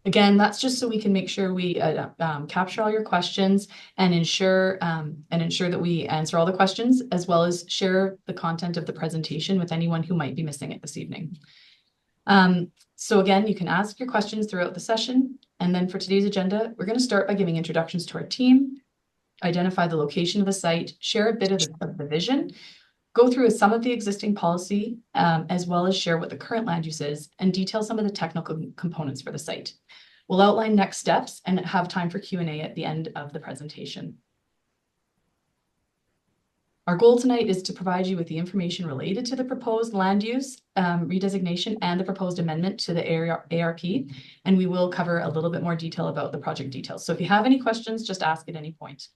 Again, that's just so we can make sure we capture all your questions and ensure that we answer all the questions, as well as share the content of the presentation with anyone who might be missing it this evening. So again, you can ask your questions throughout the session. And then for today's agenda, we're going to start by giving introductions to our team, identify the location of the site, share a bit of the vision, go through some of the existing policy, as well as share what the current land use is, and detail some of the technical components for the site. We'll outline next steps and have time for Q&A at the end of the presentation. Our goal tonight is to provide you with the information related to the proposed land use redesignation and the proposed amendment to the ARP, and we will cover a little bit more detail about the project details. So if you have any questions, just ask at any point.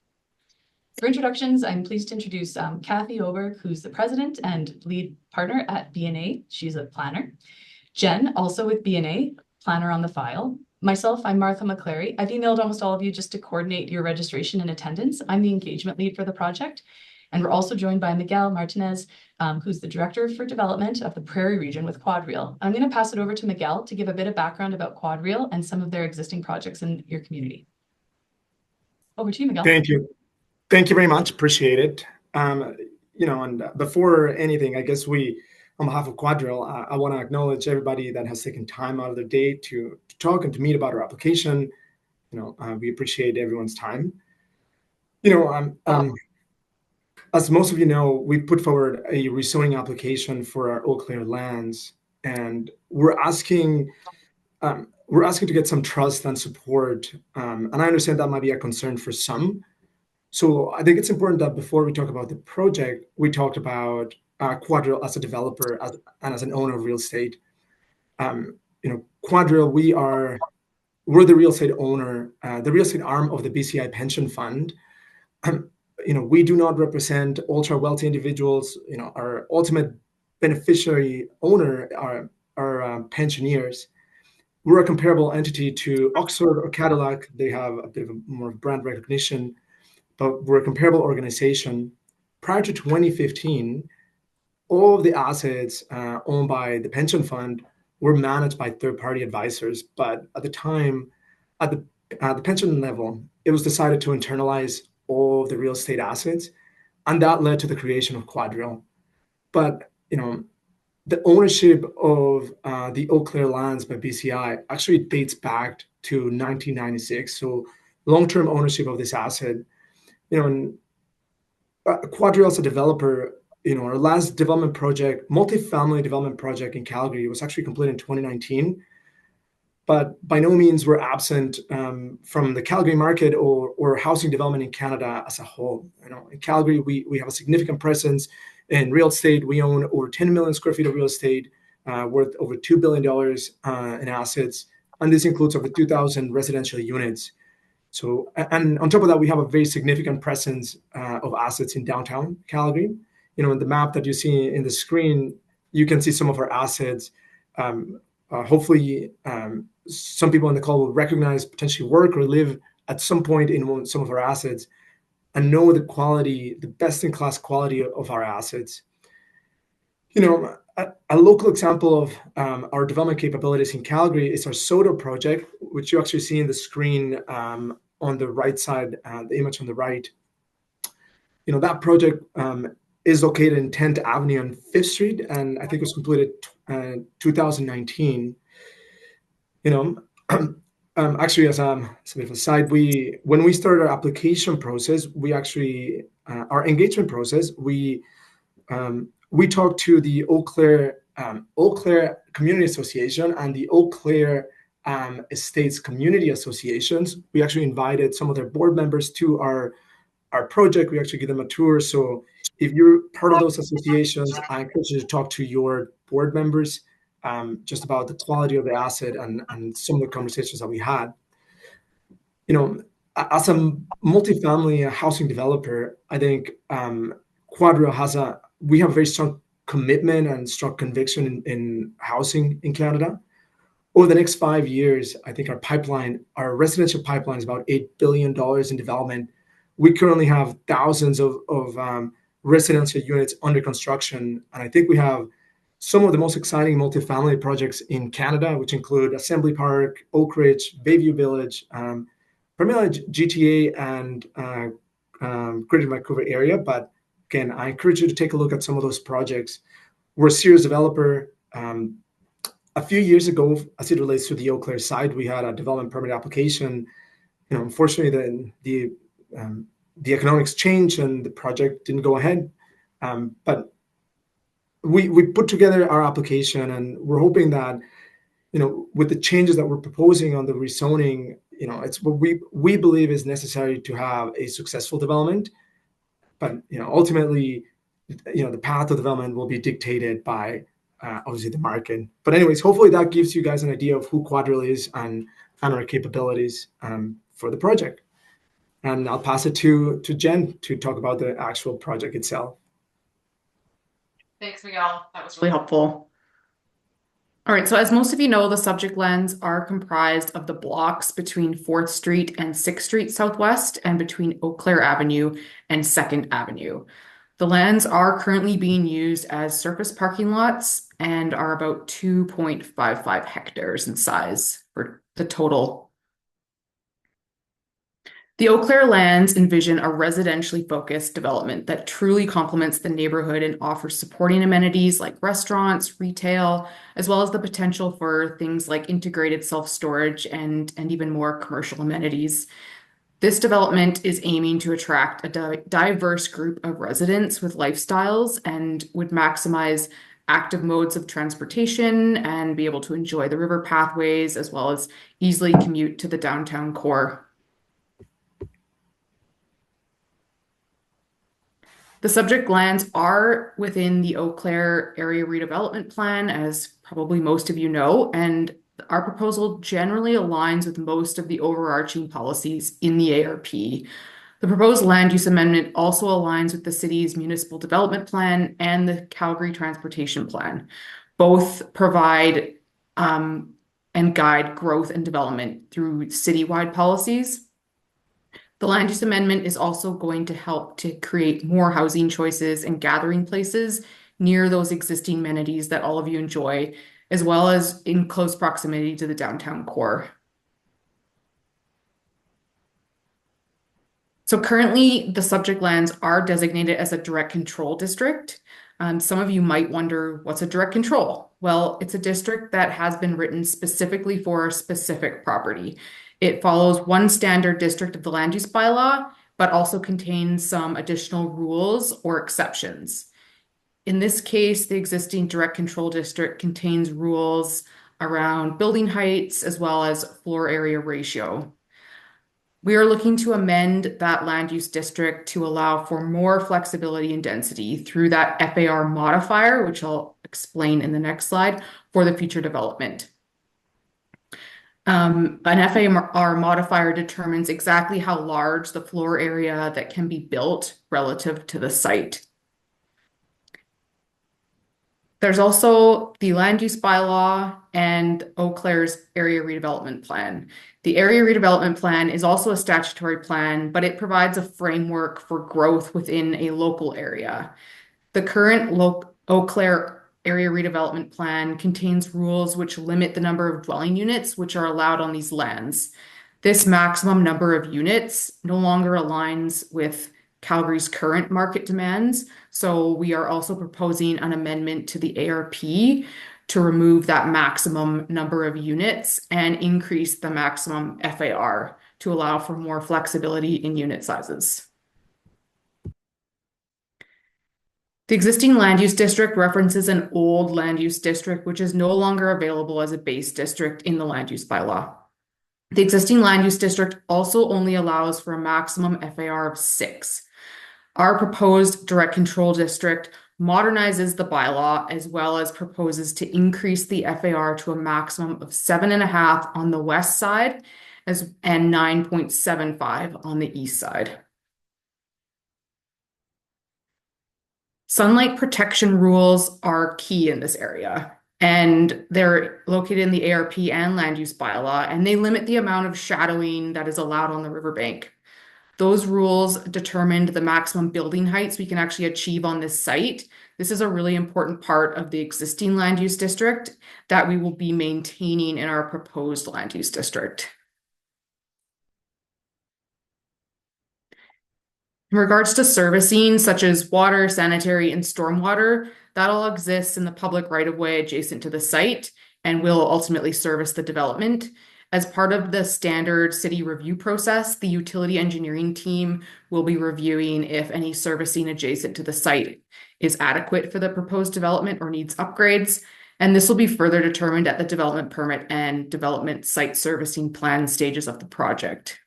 For introductions, I'm pleased to introduce Kathy Oberg, who's the president and lead partner at BNA. She's a planner. Jen, also with BNA, planner on the file. Myself, I'm Martha McClary. I've emailed almost all of you just to coordinate your registration and attendance. I'm the engagement lead for the project. And we're also joined by Miguel Martinez, who's the director for development of the Prairie region with Quadreal. I'm going to pass it over to Miguel to give a bit of background about Quadreal and some of their existing projects in your community. Over to you, Miguel. Thank you. Thank you very much. Appreciate it. And before anything, I guess on behalf of Quadreal, I want to acknowledge everybody that has taken time out of their day to talk and to meet about our application. We appreciate everyone's time. As most of you know, we put forward a rezoning application for our Eau Claire lands, and we're asking to get some trust and support. And I understand that might be a concern for some. So I think it's important that before we talk about the project, we talked about Quadreal as a developer and as an owner of real estate. Quadreal, we're the real estate owner, the real estate arm of the BCI pension fund. We do not represent ultra wealthy individuals. Our ultimate beneficiary owner are pensioners. We're a comparable entity to Oxford or Cadillac. They have a bit of more brand recognition, but we're a comparable organization. Prior to 2015, all of the assets owned by the pension fund were managed by third-party advisors. But at the time, at the pension level, it was decided to internalize all of the real estate assets, and that led to the creation of Quadreal. But the ownership of the Eau Claire lands by BCI actually dates back to 1996. So long-term ownership of this asset. And Quadreal as a developer, our last development project, multifamily development project in Calgary, was actually completed in 2019. But by no means we're absent from the Calgary market or housing development in Canada as a whole. In Calgary, we have a significant presence in real estate. We own over 10 million square feet of real estate, worth over $2 billion in assets. And this includes over 2,000 residential units. So, and on top of that, we have a very significant presence of assets in downtown Calgary. In the map that you see in the screen, you can see some of our assets. Hopefully, some people on the call will recognize, potentially work or live at some point in some of our assets and know the quality, the best-in-class quality of our assets. A local example of our development capabilities in Calgary is our Soto project, which you actually see in the screen on the right side, the image on the right. That project is located in 10th Avenue and 5th Street, and I think it was completed 2019. Actually, as a bit of a side, when we started our application process, our engagement process, we talked to the Eau Claire Community Association and the Eau Claire Estates Community Associations. We actually invited some of their board members to our project. We actually give them a tour. So if you're part of those associations, I encourage you to talk to your board members just about the quality of the asset and some of the conversations that we had. As a multifamily housing developer, I think Quadreal we have a very strong commitment and strong conviction in housing in Canada. Over the next 5 years, I think our residential pipeline is about $8 billion in development. We currently have thousands of residential units under construction, and I think we have some of the most exciting multifamily projects in Canada, which include Assembly Park, Oak Ridge, Bayview Village, primarily GTA and Greater Vancouver area. But again, I encourage you to take a look at some of those projects. We're a serious developer. A few years ago, as it relates to the Eau Claire side, we had a development permit application. Unfortunately, the economics changed and the project didn't go ahead. But we put together our application, and we're hoping that with the changes that we're proposing on the rezoning, it's what we believe is necessary to have a successful development. But ultimately, the path of development will be dictated by obviously the market. But anyways, hopefully that gives you guys an idea of who Quadreal is and our capabilities for the project. And I'll pass it to Jen to talk about the actual project itself. Thanks, Miguel. That was really helpful. All right, so as most of you know, the subject lands are comprised of the blocks between 4th Street and 6th Street Southwest and between Eau Claire Avenue and 2nd Avenue. The lands are currently being used as surface parking lots and are about 2.55 hectares in size for the total. The Eau Claire lands envision a residentially focused development that truly complements the neighborhood and offers supporting amenities like restaurants, retail, as well as the potential for things like integrated self-storage and even more commercial amenities. This development is aiming to attract a diverse group of residents with lifestyles and would maximize active modes of transportation and be able to enjoy the river pathways as well as easily commute to the downtown core. The subject lands are within the Eau Claire Area Redevelopment Plan, as probably most of you know, and our proposal generally aligns with most of the overarching policies in the ARP. The proposed land use amendment also aligns with the city's municipal development plan and the Calgary Transportation Plan. Both provide and guide growth and development through citywide policies. The land use amendment is also going to help to create more housing choices and gathering places near those existing amenities that all of you enjoy, as well as in close proximity to the downtown core. So currently, the subject lands are designated as a direct control district. Some of you might wonder, what's a direct control? Well, it's a district that has been written specifically for a specific property. It follows one standard district of the land use bylaw, but also contains some additional rules or exceptions. In this case, the existing direct control district contains rules around building heights as well as floor area ratio. We are looking to amend that land use district to allow for more flexibility and density through that FAR modifier, which I'll explain in the next slide, for the future development. An FAR modifier determines exactly how large the floor area that can be built relative to the site. There's also the land use bylaw and Eau Claire's area redevelopment plan. The area redevelopment plan is also a statutory plan, but it provides a framework for growth within a local area. The current Eau Claire area redevelopment plan contains rules which limit the number of dwelling units which are allowed on these lands. This maximum number of units no longer aligns with Calgary's current market demands, so we are also proposing an amendment to the ARP to remove that maximum number of units and increase the maximum FAR to allow for more flexibility in unit sizes. The existing land use district references an old land use district, which is no longer available as a base district in the land use bylaw. The existing land use district also only allows for a maximum FAR of 6. Our proposed direct control district modernizes the bylaw as well as proposes to increase the FAR to a maximum of 7.5 on the west side and 9.75 on the east side. Sunlight protection rules are key in this area, and they're located in the ARP and land use bylaw, and they limit the amount of shadowing that is allowed on the riverbank. Those rules determined the maximum building heights we can actually achieve on this site. This is a really important part of the existing land use district that we will be maintaining in our proposed land use district. In regards to servicing, such as water, sanitary, and stormwater, that all exists in the public right-of-way adjacent to the site and will ultimately service the development. As part of the standard city review process, the utility engineering team will be reviewing if any servicing adjacent to the site is adequate for the proposed development or needs upgrades. And this will be further determined at the development permit and development site servicing plan stages of the project.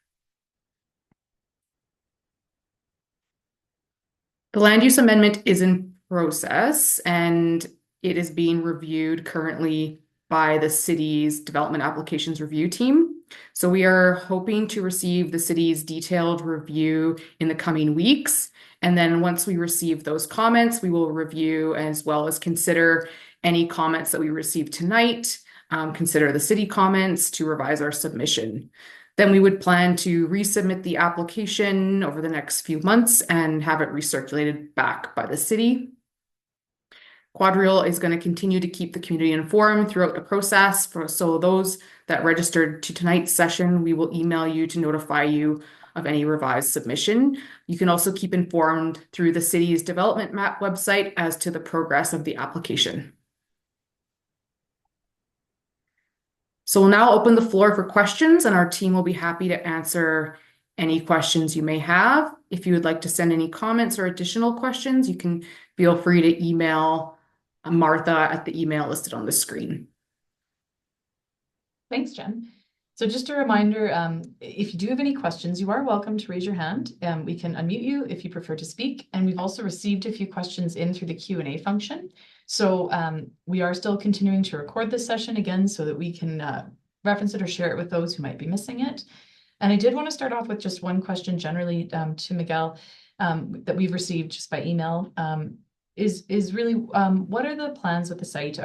The land use amendment is in process and it is being reviewed currently by the city's development applications review team. So we are hoping to receive the city's detailed review in the coming weeks. And then once we receive those comments, we will review as well as consider any comments that we receive tonight, consider the city comments to revise our submission. Then we would plan to resubmit the application over the next few months and have it recirculated back by the city. Quadreal is going to continue to keep the community informed throughout the process. So those that registered to tonight's session, we will email you to notify you of any revised submission. You can also keep informed through the city's development map website as to the progress of the application. So we'll now open the floor for questions and our team will be happy to answer any questions you may have. If you would like to send any comments or additional questions, you can feel free to email Martha at the email listed on the screen. Thanks, Jen. So just a reminder, if you do have any questions, you are welcome to raise your hand. We can unmute you if you prefer to speak. And we've also received a few questions in through the Q&A function. So we are still continuing to record this session again so that we can reference it or share it with those who might be missing it. And I did want to start off with just one question generally to Miguel that we've received just by email. Is really what are the plans with the site?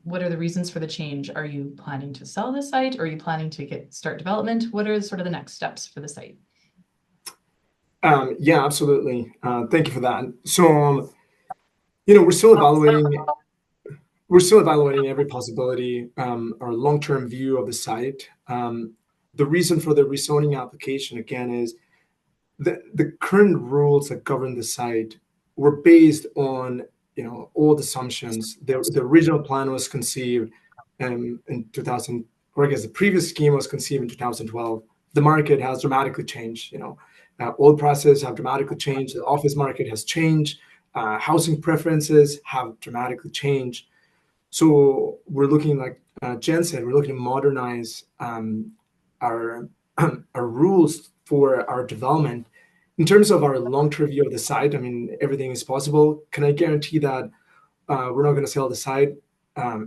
What are the reasons for the change? Are you planning to sell the site? Or are you planning to start development? What are sort of the next steps for the site? Yeah, absolutely. Thank you for that. So, we're still evaluating. We're still evaluating every possibility, our long-term view of the site. The reason for the rezoning application again is the current rules that govern the site were based on old assumptions. The original plan was conceived in 2000, or I guess the previous scheme was conceived in 2012. The market has dramatically changed. Oil prices have dramatically changed. The office market has changed. Housing preferences have dramatically changed. So we're looking, like Jen said, we're looking to modernize our rules for our development. In terms of our long-term view of the site, I mean, everything is possible. Can I guarantee that we're not going to sell the site?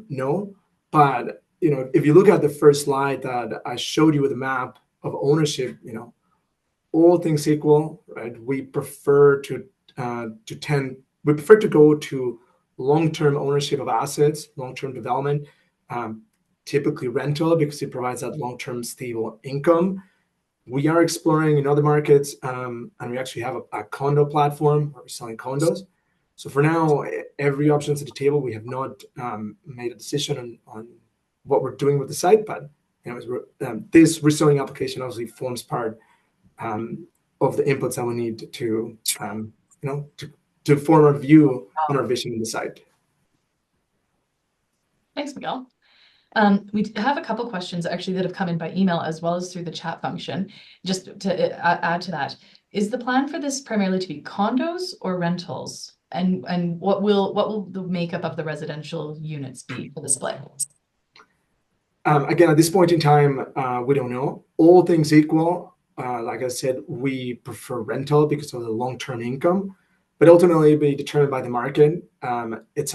No. But, if you look at the first slide that I showed you with a map of ownership, all things equal, right? We prefer to go to long-term ownership of assets, long-term development, typically rental because it provides that long-term stable income. We are exploring in other markets, and we actually have a condo platform where we're selling condos. So for now, every option's at the table. We have not made a decision on what we're doing with the site, but this rezoning application obviously forms part of the inputs that we need to form a view on our vision in the site. Thanks, Miguel. We have a couple questions actually that have come in by email as well as through the chat function. Just to add to that, is the plan for this primarily to be condos or rentals? And what will the makeup of the residential units be for the split? Again, at this point in time, we don't know. All things equal, like I said, we prefer rental because of the long-term income, but ultimately it'll be determined by the market. It's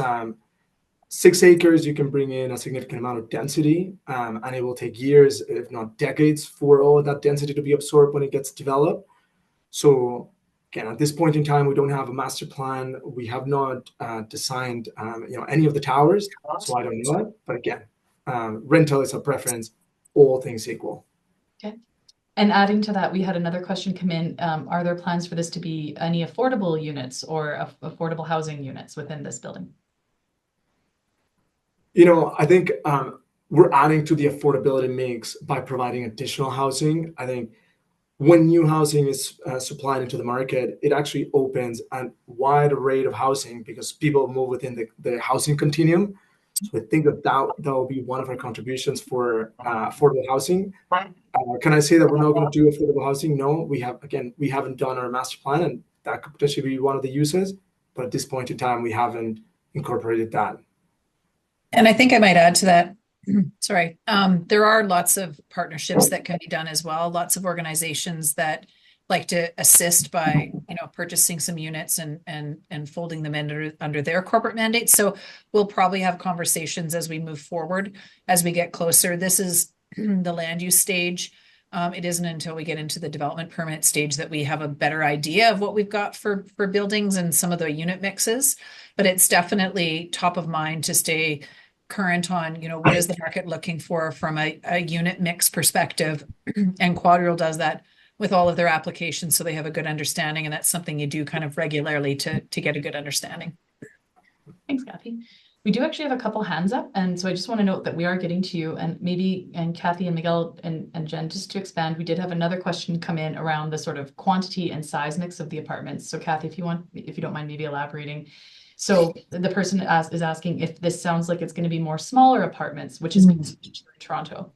6 acres, you can bring in a significant amount of density, and it will take years, if not decades, for all of that density to be absorbed when it gets developed. So again, at this point in time, we don't have a master plan. We have not designed, any of the towers, so I don't know it. But again, rental is a preference, all things equal. Okay. And adding to that, we had another question come in. Are there plans for this to be any affordable units or affordable housing units within this building? I think we're adding to the affordability mix by providing additional housing. I think when new housing is supplied into the market, it actually opens a wide array of housing because people move within the housing continuum. So I think that will be one of our contributions for affordable housing. Can I say that we're not going to do affordable housing? No, we haven't done our master plan, and that could potentially be one of the uses. But at this point in time, we haven't incorporated that. And I think I might add to that. Sorry. There are lots of partnerships that can be done as well. Lots of organizations that like to assist by, purchasing some units and folding them in under their corporate mandates. So we'll probably have conversations as we move forward, as we get closer. This is the land use stage. It isn't until we get into the development permit stage that we have a better idea of what we've got for buildings and some of the unit mixes. But it's definitely top of mind to stay current on, what is the market looking for from a unit mix perspective. And Quadreal does that with all of their applications, so they have a good understanding, and that's something you do kind of regularly to get a good understanding. Thanks, Kathy. We do actually have a couple hands up, and so I just want to note that we are getting to you, and Kathy and Miguel and Jen, just to expand, we did have another question come in around the sort of quantity and size mix of the apartments. So Kathy, if you don't mind maybe elaborating. So the person is asking if this sounds like it's going to be more smaller apartments, which is in Toronto.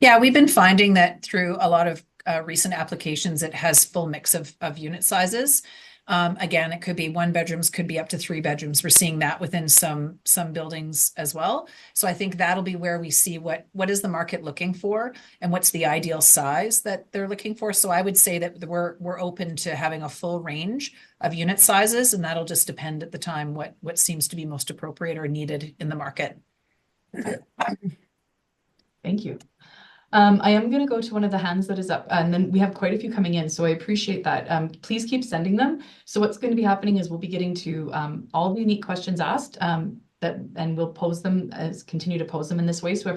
Yeah, we've been finding that through a lot of recent applications, it has full mix of unit sizes. Again, it could be 1 bedrooms, could be up to 3 bedrooms. We're seeing that within some buildings as well. So I think that'll be where we see what is the market looking for and what's the ideal size that they're looking for. So I would say that we're open to having a full range of unit sizes, and that'll just depend at the time what seems to be most appropriate or needed in the market. Thank you. I am going to go to one of the hands that is up, and then we have quite a few coming in, so I appreciate that. Please keep sending them. So what's going to be happening is we'll be getting to all the unique questions asked, and we'll continue to pose them in this way, so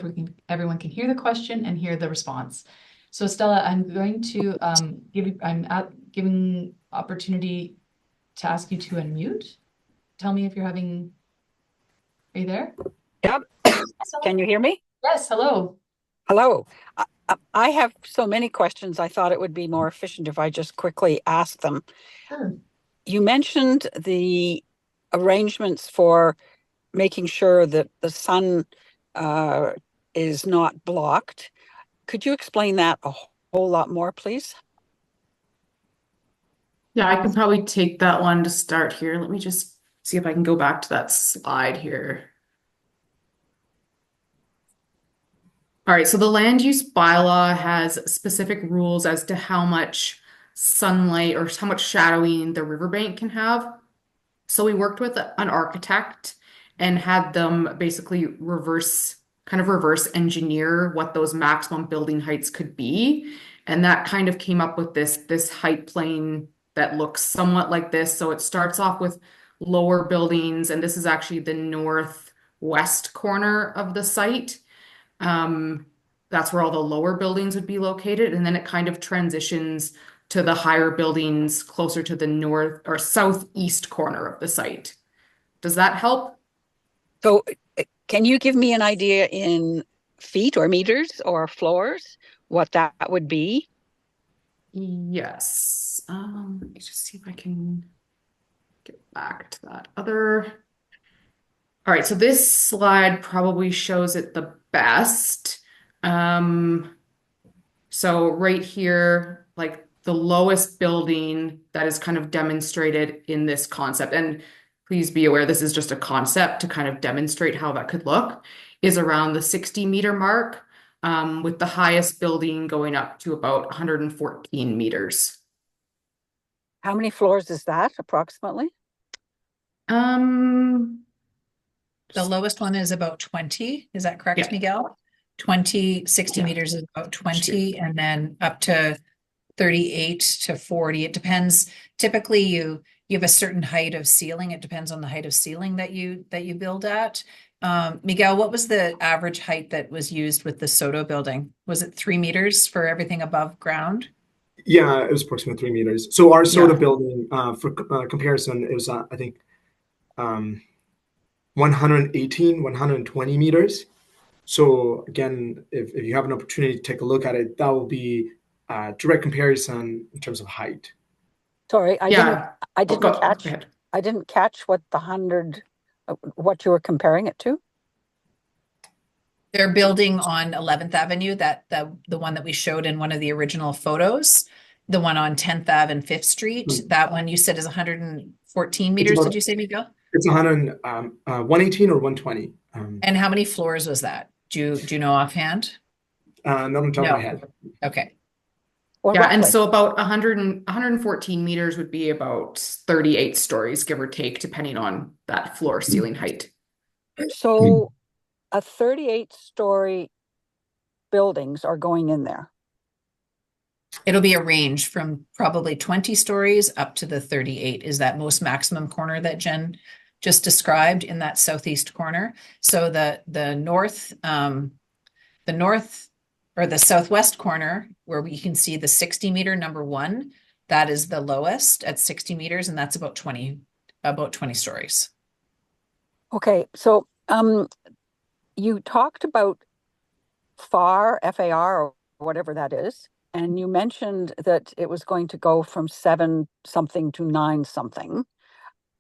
everyone can hear the question and hear the response. So Stella, I'm going to giving opportunity to ask you to unmute. Tell me if are you there? Yep. Can you hear me? Yes. Hello. Hello. I have so many questions. I thought it would be more efficient if I just quickly ask them. Sure. You mentioned the arrangements for making sure that the sun is not blocked. Could you explain that a whole lot more, please? Yeah, I can probably take that one to start here. Let me just see if I can go back to that slide here. All right, so the land use bylaw has specific rules as to how much sunlight or how much shadowing the riverbank can have. So we worked with an architect and had them basically reverse engineer what those maximum building heights could be. And that kind of came up with this height plane that looks somewhat like this. So it starts off with lower buildings, and this is actually the northwest corner of the site. That's where all the lower buildings would be located. And then it kind of transitions to the higher buildings closer to the north or southeast corner of the site. Does that help? So can you give me an idea in feet or meters or floors, what that would be? Yes. Let me just see if I can get back to that other. All right, so this slide probably shows it the best. So right here, like the lowest building that is kind of demonstrated in this concept, and please be aware this is just a concept to kind of demonstrate how that could look, is around the 60-meter mark, with the highest building going up to about 114 meters. How many floors is that approximately? The lowest one is about 20. Is that correct, Yeah. Miguel? 60 Yeah. meters is about 20, and then up to 38 to 40. It depends. Typically, you have a certain height of ceiling. It depends on the height of ceiling that you build at. Miguel, what was the average height that was used with the Soto building? Was it 3 meters for everything above ground? Yeah, it was approximately 3 meters. So our soda Yeah. building, for comparison, it was I think 118, 120 meters. So again, if you have an opportunity to take a look at it, that will be a direct comparison in terms of height. Sorry, I Yeah. didn't Go catch, ahead. I didn't catch what what you were comparing it to. They're building on 11th Avenue, that the one that we showed in one of the original photos, the one on 10th Ave and 5th Street. That one you said is 114 It's meters, about did you say, Miguel? it's 118 or 120. And how many floors was that? Do you know offhand? Not on top of my No. head. Okay. Or Yeah, and roughly. so about 114 meters would be about 38 stories, give or take, depending on that floor ceiling height. So a 38-story buildings are going in there. It'll be a range from probably 20 stories up to the 38 is that most maximum corner that Jen just described in that southeast corner. So the north or the southwest corner where we can see the 60-meter number one, that is the lowest at 60 meters, and that's about 20 stories. Okay, so you talked about FAR or whatever that is, and you mentioned that it was going to go from 7 something to 9 something.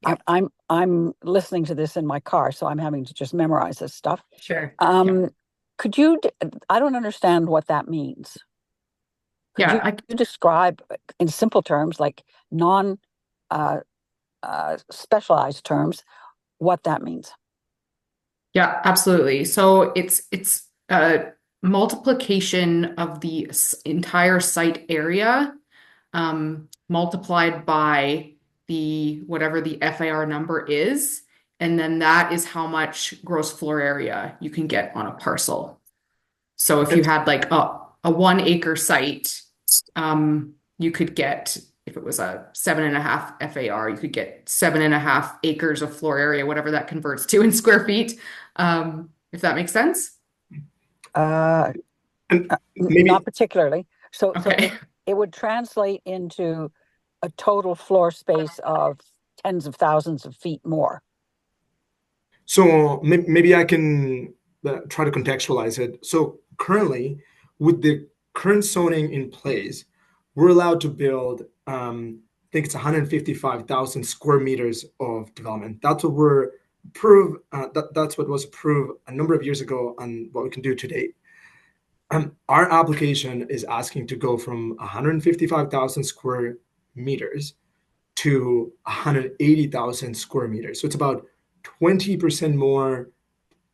Yep. I'm listening to this in my car, so I'm having to just memorize this stuff. Sure. Could you? I don't understand what that means. Could Yeah, you describe in simple terms, like non specialized terms, what that means? yeah, absolutely. So it's a multiplication of the entire site area, multiplied by the whatever the FAR number is, and then that is how much gross floor area you can get on a parcel. So if you had like a 1 acre site, you could get, if it was a 7.5 FAR, you could get 7.5 acres of floor area, whatever that converts to in square feet. If that makes sense. Uh, And maybe Not particularly. So Okay. it would translate into a total floor space of tens of thousands of feet more. so maybe I can try to contextualize it. So currently, with the current zoning in place, we're allowed to build, I think it's 155,000 square meters of development. That's what we're approved. That's what was approved a number of years ago, and what we can do today. Our application is asking to go from 155,000 square meters to 180,000 square meters. So it's about 20% more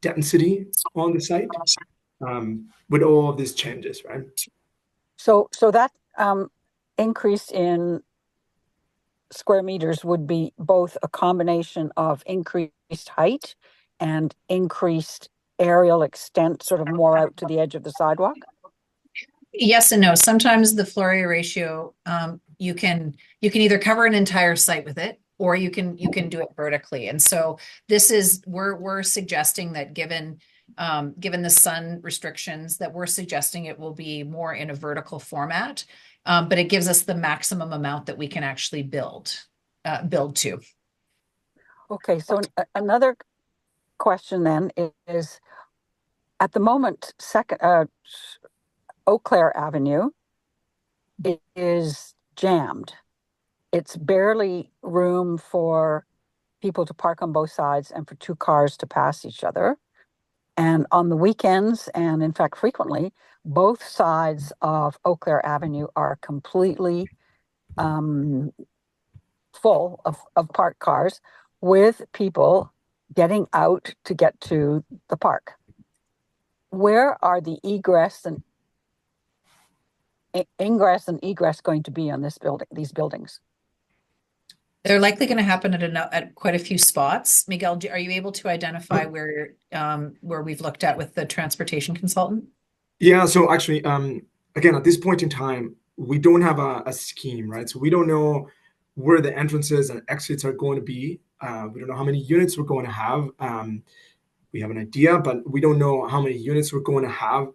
density on the site, with all of these changes, right? So that increase in square meters would be both a combination of increased height and increased aerial extent, sort of more out to the edge of the sidewalk. Yes and no. Sometimes the floor area ratio, you can either cover an entire site with it, or you can do it vertically. And so this is we're suggesting that given the sun restrictions, that we're suggesting it will be more in a vertical format, but it gives us the maximum amount that we can actually build to. Okay, so another question then is, at the moment, Eau Claire Avenue is jammed. It's barely room for people to park on both sides and for 2 cars to pass each other. And on the weekends, and in fact frequently, both sides of Eau Claire Avenue are completely full of parked cars with people getting out to get to the park. Where are the ingress and egress going to be on these buildings? They're likely going to happen at quite a few spots. Miguel, are you able to identify where we've looked at with the transportation consultant? Yeah. So actually, again, at this point in time, we don't have a scheme, right? So we don't know where the entrances and exits are going to be. We don't know how many units we're going to have. we have an idea, but we don't know how many units we're going to have.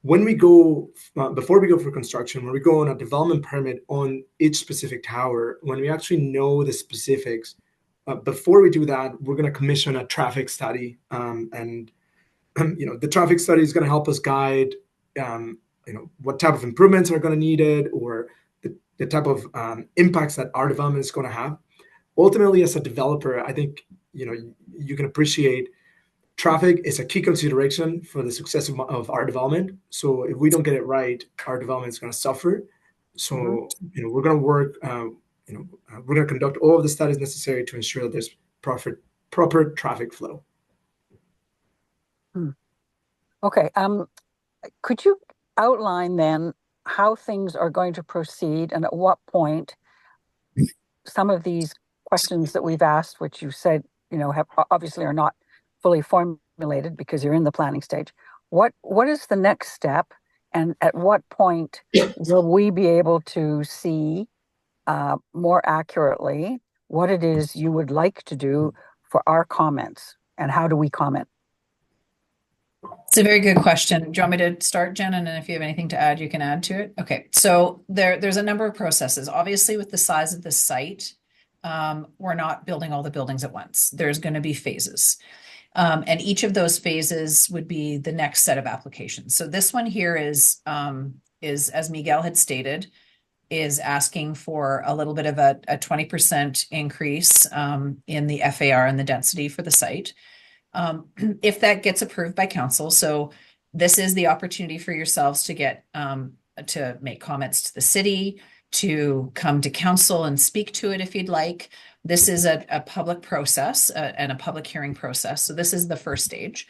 When we go, before we go for construction, when we go on a development permit on each specific tower, when we actually know the specifics, before we do that, we're going to commission a traffic study. And the traffic study is going to help us guide, what type of improvements are going to need it, or the type of impacts that our development is going to have. Ultimately, as a developer, I think, you can appreciate traffic is a key consideration for the success of our development. So if we don't get it right, our development is going to suffer. So, we're going to work, we're going to conduct all of the studies necessary to ensure that there's proper traffic flow. Okay. Could you outline then how things are going to proceed, and at what point some of these questions that we've asked, which you said, have obviously are not fully formulated because you're in the planning stage. What is the next step, and at what point will we be able to see more accurately what it is you would like to do for our comments, and how do we comment? It's a very good question. Do you want me to start, Jen? And then if you have anything to add, you can add to it. Okay, so there's a number of processes. Obviously, with the size of the site, we're not building all the buildings at once. There's going to be phases. And each of those phases would be the next set of applications. So this one here is as Miguel had stated, is asking for a little bit of a 20% increase in the FAR and the density for the site. If that gets approved by council, so this is the opportunity for yourselves to get to make comments to the city, to come to council and speak to it if you'd like. This is a public process and a public hearing process. So this is the first stage.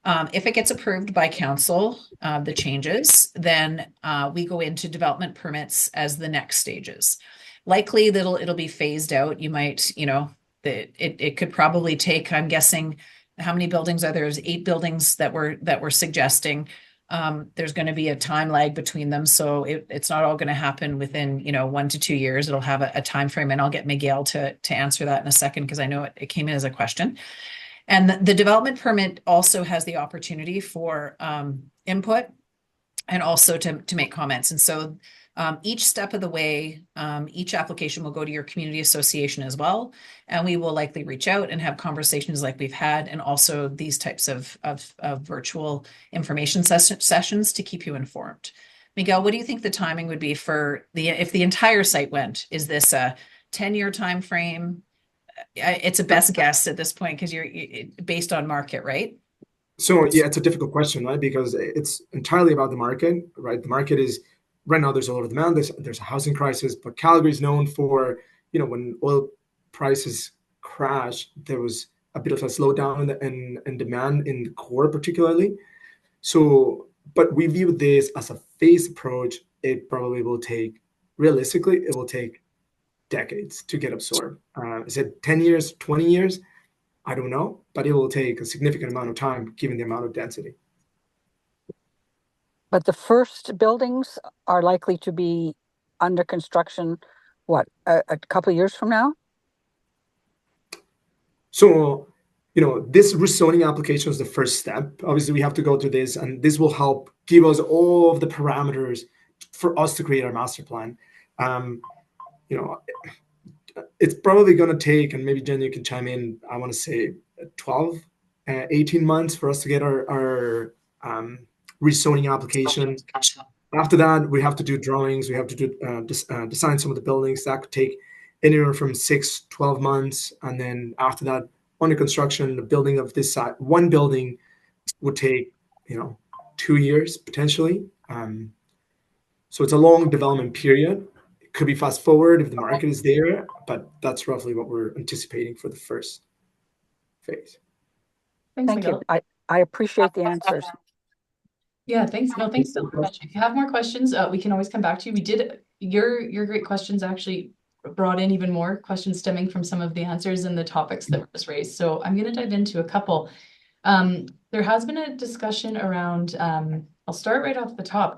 If it gets approved by council, the changes, then we go into development permits as the next stages. Likely it'll be phased out. You might, it could probably take, I'm guessing, how many buildings are there? There's 8 buildings that we're suggesting. There's going to be a time lag between them, so it's not all going to happen within 1 to 2 years. It'll have a time frame, and I'll get Miguel to answer that in a second because I know it came in as a question. And the development permit also has the opportunity for input and also to make comments. And so each step of the way, each application will go to your community association as well. And we will likely reach out and have conversations like we've had, and also these types of virtual information sessions to keep you informed. Miguel, what do you think the timing would be for if the entire site went? Is this a 10-year time frame? It's a best guess at this point because you're based on market, right? So yeah, it's a difficult question, right? Because it's entirely about the market, right? The market is right now. There's a lot of demand. There's a housing crisis, but Calgary is known for, when oil prices crash, there was a bit of a slowdown in demand in the core, particularly. So, but we view this as a phased approach. It probably will take, realistically, it will take decades to get absorbed. Is it 10 years, 20 years? I don't know, but it will take a significant amount of time given the amount of density. But the first buildings are likely to be under construction, a couple of years from now? So, this rezoning application is the first step. Obviously, we have to go through this, and this will help give us all of the parameters for us to create our master plan. It's probably going to take, and maybe Jen, you can chime in, I want to say 12, 18 months for us to get our rezoning application. After that, we have to do drawings. We have to do design some of the buildings. That could take anywhere from 6, 12 months. And then after that, under construction, the building of this side, one building would take, 2 years potentially. So it's a long development period. It could be fast forward if the market is there, but that's roughly what we're anticipating for the first phase. Thank you. I appreciate the answers. Yeah, thanks. No, thanks so much. If you have more questions, we can always come back to you. We did your great questions actually brought in even more questions stemming from some of the answers and the topics that were just raised. So I'm going to dive into a couple. There has been a discussion around, I'll start right off the top.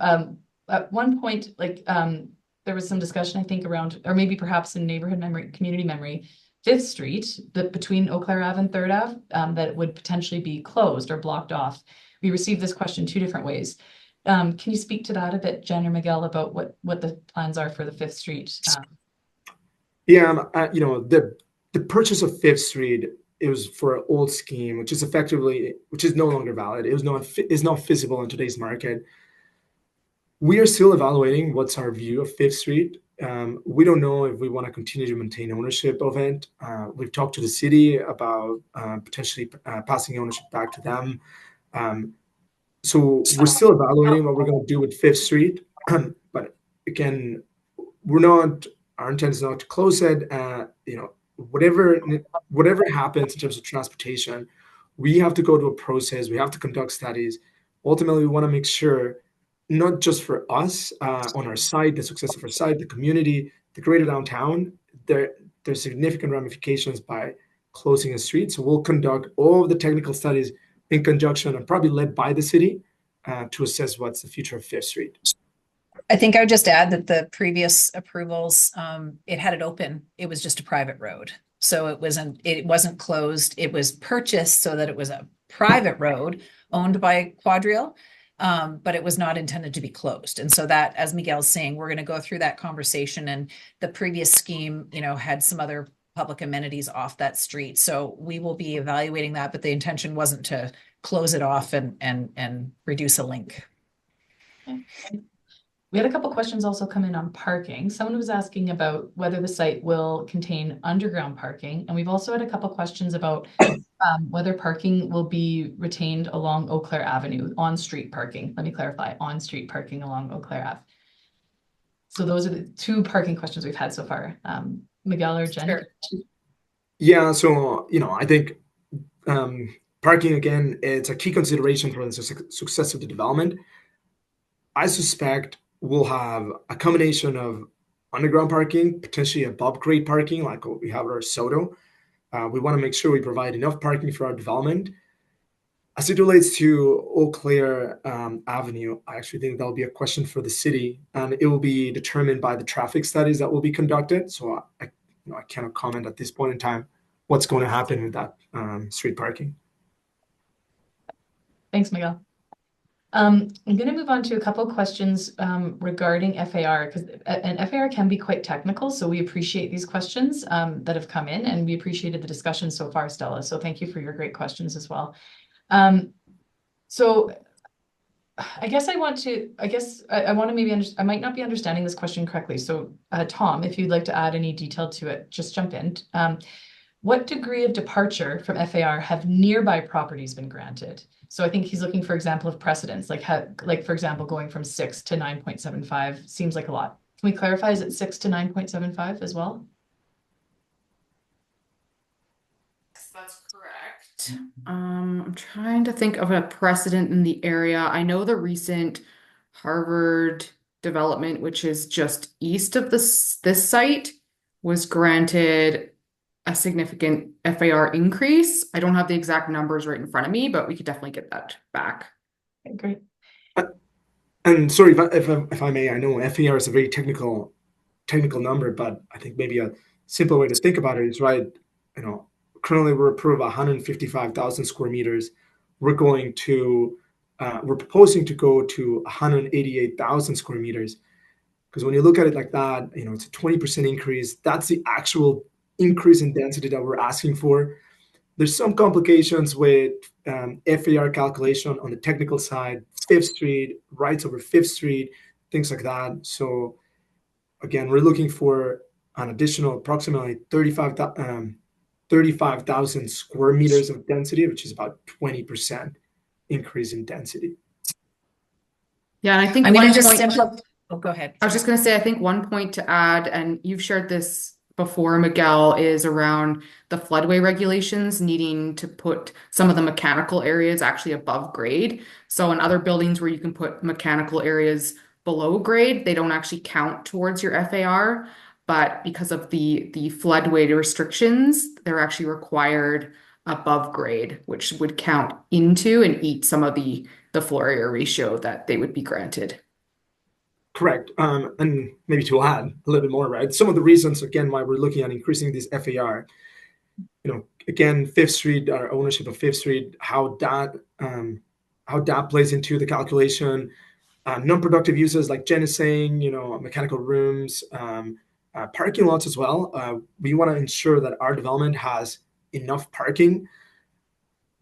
At one point, there was some discussion, I think, around, or maybe perhaps in neighborhood memory, community memory, Fifth Street, between Eau Claire Ave and Third Ave, that would potentially be closed or blocked off. We received this question two different ways. Can you speak to that a bit, Jen or Miguel, about what the plans are for the Fifth Street? Yeah, the purchase of Fifth Street, it was for an old scheme, which is no longer valid. It was not feasible in today's market. We are still evaluating what's our view of Fifth Street. We don't know if we want to continue to maintain ownership of it. We've talked to the city about potentially passing ownership back to them. So we're still evaluating what we're going to do with Fifth Street. But again, our intent is not to close it. Whatever happens in terms of transportation, we have to go to a process. We have to conduct studies. Ultimately, we want to make sure, not just for us on our site, the success of our site, the community, the greater downtown, there's significant ramifications by closing a street. So we'll conduct all of the technical studies in conjunction and probably led by the city to assess what's the future of Fifth Street. I think I would just add that the previous approvals, it had it open. It was just a private road. So it wasn't closed. It was purchased so that it was a private road owned by Quadreal, but it was not intended to be closed. And so that, as Miguel's saying, we're going to go through that conversation. And the previous scheme, had some other public amenities off that street. So we will be evaluating that, but the intention wasn't to close it off and reduce a link. Okay. We had a couple questions also come in on parking. Someone was asking about whether the site will contain underground parking. And we've also had a couple questions about whether parking will be retained along Eau Claire Avenue, on-street parking. Let me clarify, on-street parking along Eau Claire Ave. So those are the two parking questions we've had so far. Miguel or Jen? Sure. Yeah, so, I think parking, again, it's a key consideration for the success of the development. I suspect we'll have a combination of underground parking, potentially above grade parking, like what we have at our Soto. We want to make sure we provide enough parking for our development. As it relates to Eau Claire Avenue, I actually think that'll be a question for the city, and it will be determined by the traffic studies that will be conducted. So I cannot comment at this point in time what's going to happen with that street parking. Thanks, Miguel. I'm going to move on to a couple of questions regarding FAR, because an FAR can be quite technical. So we appreciate these questions that have come in, and we appreciated the discussion so far, Stella. So thank you for your great questions as well. So I guess I want to maybe I might not be understanding this question correctly. So Tom, if you'd like to add any detail to it, just jump in. What degree of departure from FAR have nearby properties been granted? So I think he's looking for example of precedents, like for example, going from 6 to 9.75 seems like a lot. Can we clarify, is it 6 to 9.75 as well? Yes, that's correct. I'm trying to think of a precedent in the area. I know the recent Harvard development, which is just east of this site, was granted a significant FAR increase. I don't have the exact numbers right in front of me, but we could definitely get that back. Okay, great. And sorry if I may, I know FAR is a very technical number, but I think maybe a simple way to think about it is, right, currently we're approved 155,000 square meters. We're proposing to go to 188,000 square meters. Because when you look at it like that, it's a 20% increase. That's the actual increase in density that we're asking for. There's some complications with FAR calculation on the technical side, Fifth Street, rights over Fifth Street, things like that. So again, we're looking for an additional approximately 35,000 square meters of density, which is about 20% increase in density. Yeah, and I think I'm going one to just point. Oh, go ahead. I was just going to say, I think one point to add, and you've shared this before, Miguel, is around the floodway regulations needing to put some of the mechanical areas actually above grade. So in other buildings where you can put mechanical areas below grade, they don't actually count towards your FAR. But because of the floodway restrictions, they're actually required above grade, which would count into and eat some of the floor area ratio that they would be granted. Correct. And maybe to add a little bit more, right? Some of the reasons, again, why we're looking at increasing this FAR again, Fifth Street, our ownership of Fifth Street, how that plays into the calculation. Non-productive uses like Jen is saying, mechanical rooms, parking lots as well. We want to ensure that our development has enough parking,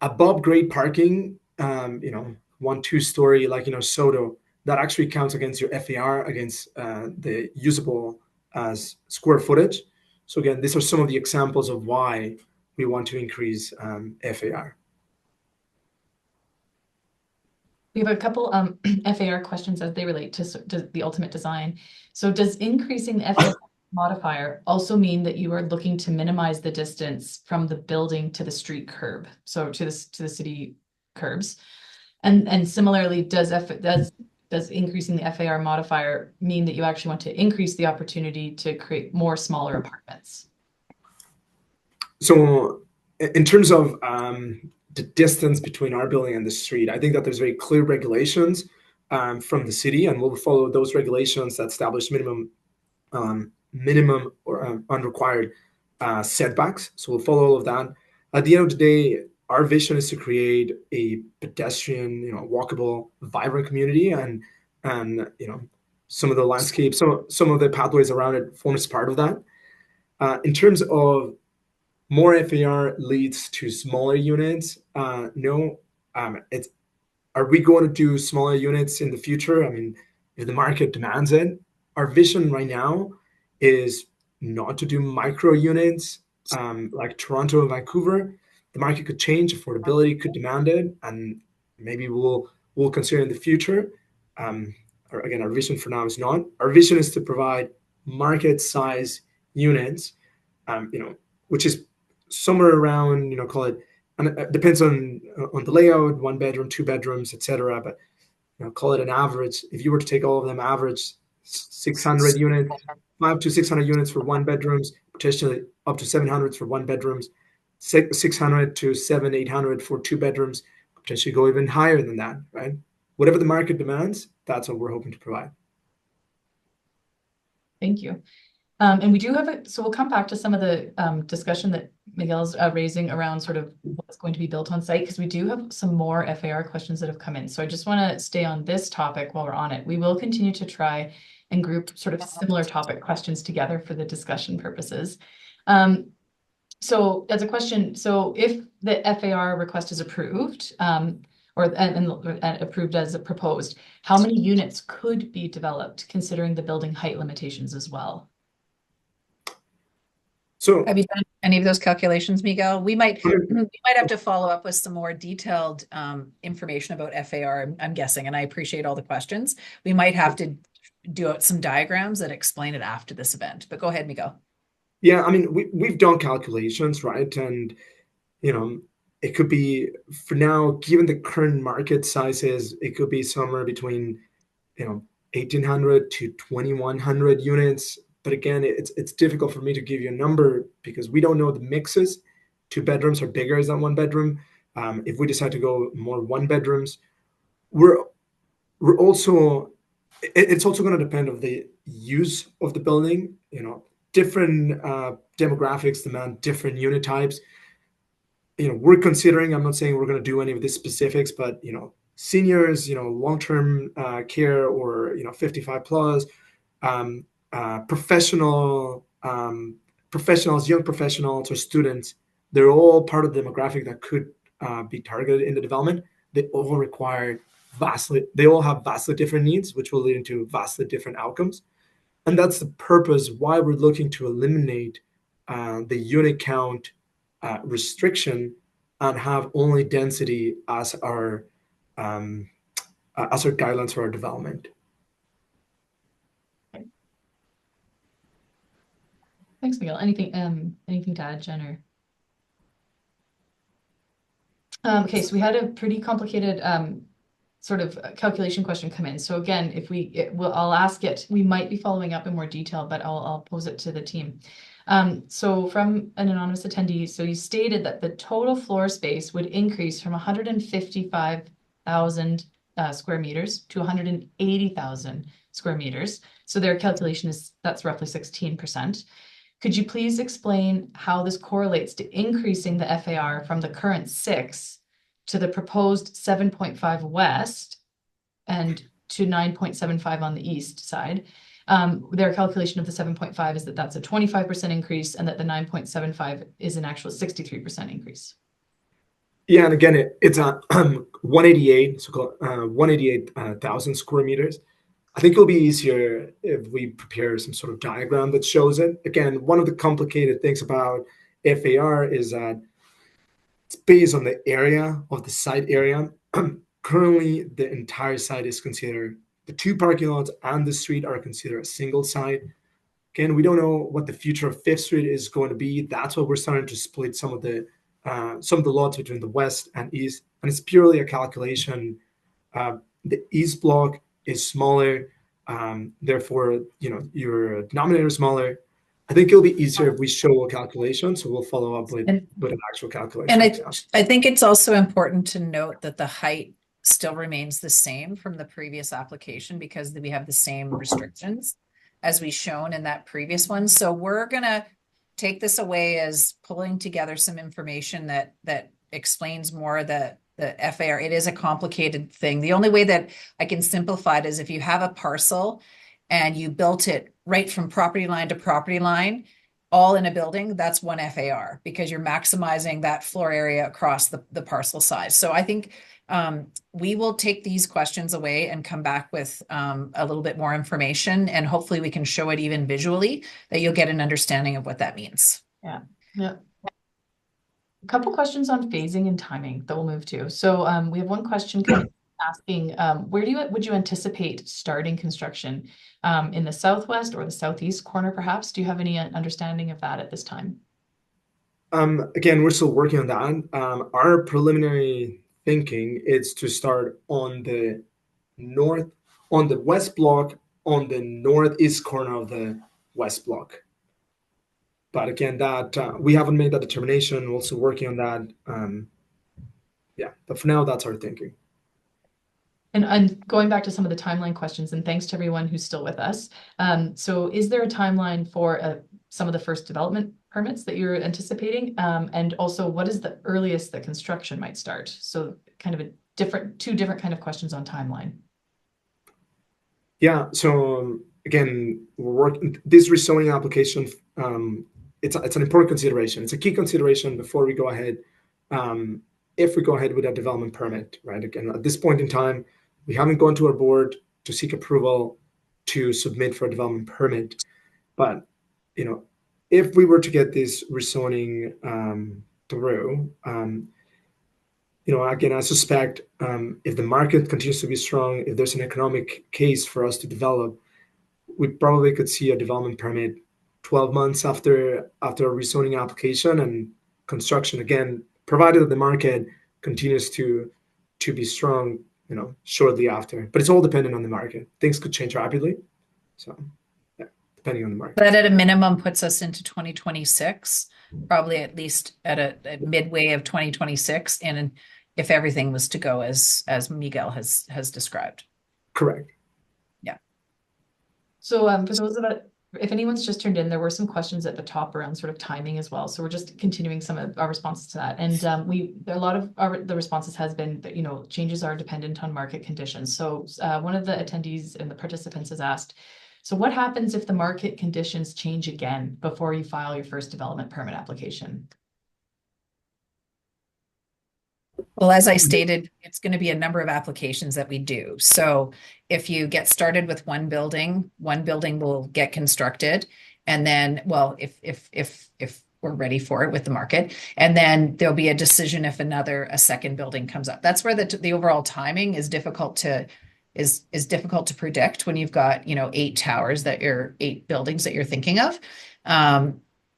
above grade parking, 1-2 story, like, Soto, that actually counts against your FAR, against the usable as square footage. So again, these are some of the examples of why we want to increase FAR. We have a couple FAR questions as they relate to the ultimate design. So does increasing the FAR modifier also mean that you are looking to minimize the distance from the building to the street curb, so to the city curbs? And similarly, does increasing the FAR modifier mean that you actually want to increase the opportunity to create more smaller apartments? So in terms of the distance between our building and the street, I think that there's very clear regulations from the city, and we'll follow those regulations that establish minimum or unrequired setbacks. So we'll follow all of that. At the end of the day, our vision is to create a pedestrian, walkable, vibrant community, and some of the landscape, some of the pathways around it forms part of that. In terms of more FAR leads to smaller units, no. Are we going to do smaller units in the future? I mean, if the market demands it. Our vision right now is not to do micro units like Toronto and Vancouver. The market could change, affordability could demand it, and maybe we'll consider in the future. Or again, our vision for now is not. Our vision is to provide market size units, which is somewhere around, call it, and it depends on the layout, 1 bedroom, 2 bedrooms, etc. But call it an average. If you were to take all of them, average 600 units, 500 to 600 units for 1 bedrooms, potentially up to 700 for 1 bedrooms, 600 to 800 for 2 bedrooms, potentially go even higher than that, right? Whatever the market demands, that's what we're hoping to provide. Thank you. And we do have so we'll come back to some of the discussion that Miguel's raising around sort of what's going to be built on site, because we do have some more FAR questions that have come in. So I just want to stay on this topic while we're on it. We will continue to try and group sort of similar topic questions together for the discussion purposes. So as a question, so if the FAR request is approved, or approved as proposed, how many units could be developed considering the building height limitations as well? So have you done any of those calculations, Miguel? We might have to follow up with some more detailed information about FAR, I'm guessing, and I appreciate all the questions. We might have to do out some diagrams that explain it after this event, but go ahead, Miguel. Yeah, I mean, we've done calculations, right? And, it could be, for now, given the current market sizes, it could be somewhere between, 1,800 to 2,100 units. But again, it's difficult for me to give you a number because we don't know the mixes. 2 bedrooms are bigger than 1 bedroom. If we decide to go more 1 bedrooms, we're also, it's also going to depend on the use of the building. Different demographics demand different unit types. We're considering, I'm not saying we're going to do any of the specifics, but seniors, long-term care, or 55 plus, professionals, young professionals, or students, they're all part of the demographic that could be targeted in the development. They all have vastly different needs, which will lead into vastly different outcomes. And that's the purpose why we're looking to eliminate the unit count restriction and have only density as our guidelines for our development. Thanks, Miguel. Anything to add, Jen? Okay, so we had a pretty complicated sort of calculation question come in. So again, I'll ask it. We might be following up in more detail, but I'll pose it to the team. So from an anonymous attendee, so you stated that the total floor space would increase from 155,000 square meters to 180,000 square meters. So their calculation is that's roughly 16%. Could you please explain how this correlates to increasing the FAR from the current 6 to the proposed 7.5 west and to 9.75 on the east side? Their calculation of the 7.5 is that that's a 25% increase, and that the 9.75 is an actual 63% increase. Yeah, and again, it's a 188, so-called 188,000 square meters. I think it'll be easier if we prepare some sort of diagram that shows it. Again, one of the complicated things about FAR is that it's based on the area of the site area. Currently, the entire site is considered, the 2 parking lots and the street are considered a single site. Again, we don't know what the future of Fifth Street is going to be. That's why we're starting to split some of the lots between the west and east, and it's purely a calculation. The east block is smaller, therefore, your denominator is smaller. I think it'll be easier if we show a calculation, so we'll follow up with an actual calculation. And I think it's also important to note that the height still remains the same from the previous application, because we have the same restrictions as we shown in that previous one. So we're gonna take this away as pulling together some information that explains more the FAR. It is a complicated thing. The only way that I can simplify it is if you have a parcel and you built it right from property line to property line, all in a building, that's one FAR, because you're maximizing that floor area across the parcel size. So I think we will take these questions away and come back with a little bit more information, and hopefully we can show it even visually, that you'll get an understanding of what that means. Yeah. A couple questions on phasing and timing that we'll move to. So we have one question asking, where would you anticipate starting construction? In the southwest or the southeast corner, perhaps? Do you have any understanding of that at this time? Again, we're still working on that. Our preliminary thinking is to start on the west block, on the northeast corner of the west block. But again, that we haven't made that determination. We're also working on that. But for now, that's our thinking. And going back to some of the timeline questions, and thanks to everyone who's still with us. So is there a timeline for some of the first development permits that you're anticipating? And also, what is the earliest that construction might start? So kind of two different kind of questions on timeline. Yeah, so again, we're working this rezoning application. It's an important consideration. It's a key consideration before we go ahead. If we go ahead with a development permit, right? Again, at this point in time, we haven't gone to our board to seek approval to submit for a development permit. But if we were to get this rezoning through, again, I suspect if the market continues to be strong, if there's an economic case for us to develop, we probably could see a development permit 12 months after a rezoning application, and construction, again, provided that the market continues to be strong, shortly after. But it's all dependent on the market. Things could change rapidly. So, yeah, depending on the market. That at a minimum puts us into 2026, probably at least at a midway of 2026, and if everything was to go as Miguel has described. Correct. Yeah. So for those of it, if anyone's just turned in, there were some questions at the top around sort of timing as well. So we're just continuing some of our responses to that. And a lot of the responses has been that, changes are dependent on market conditions. So one of the attendees and the participants has asked, so what happens if the market conditions change again before you file your first development permit application? Well, as I stated, it's going to be a number of applications that we do. So if you get started with one building will get constructed. And then, well, if we're ready for it with the market, and then there'll be a decision if a second building comes up. That's where the overall timing is difficult to predict when you've got, 8 buildings that you're thinking of.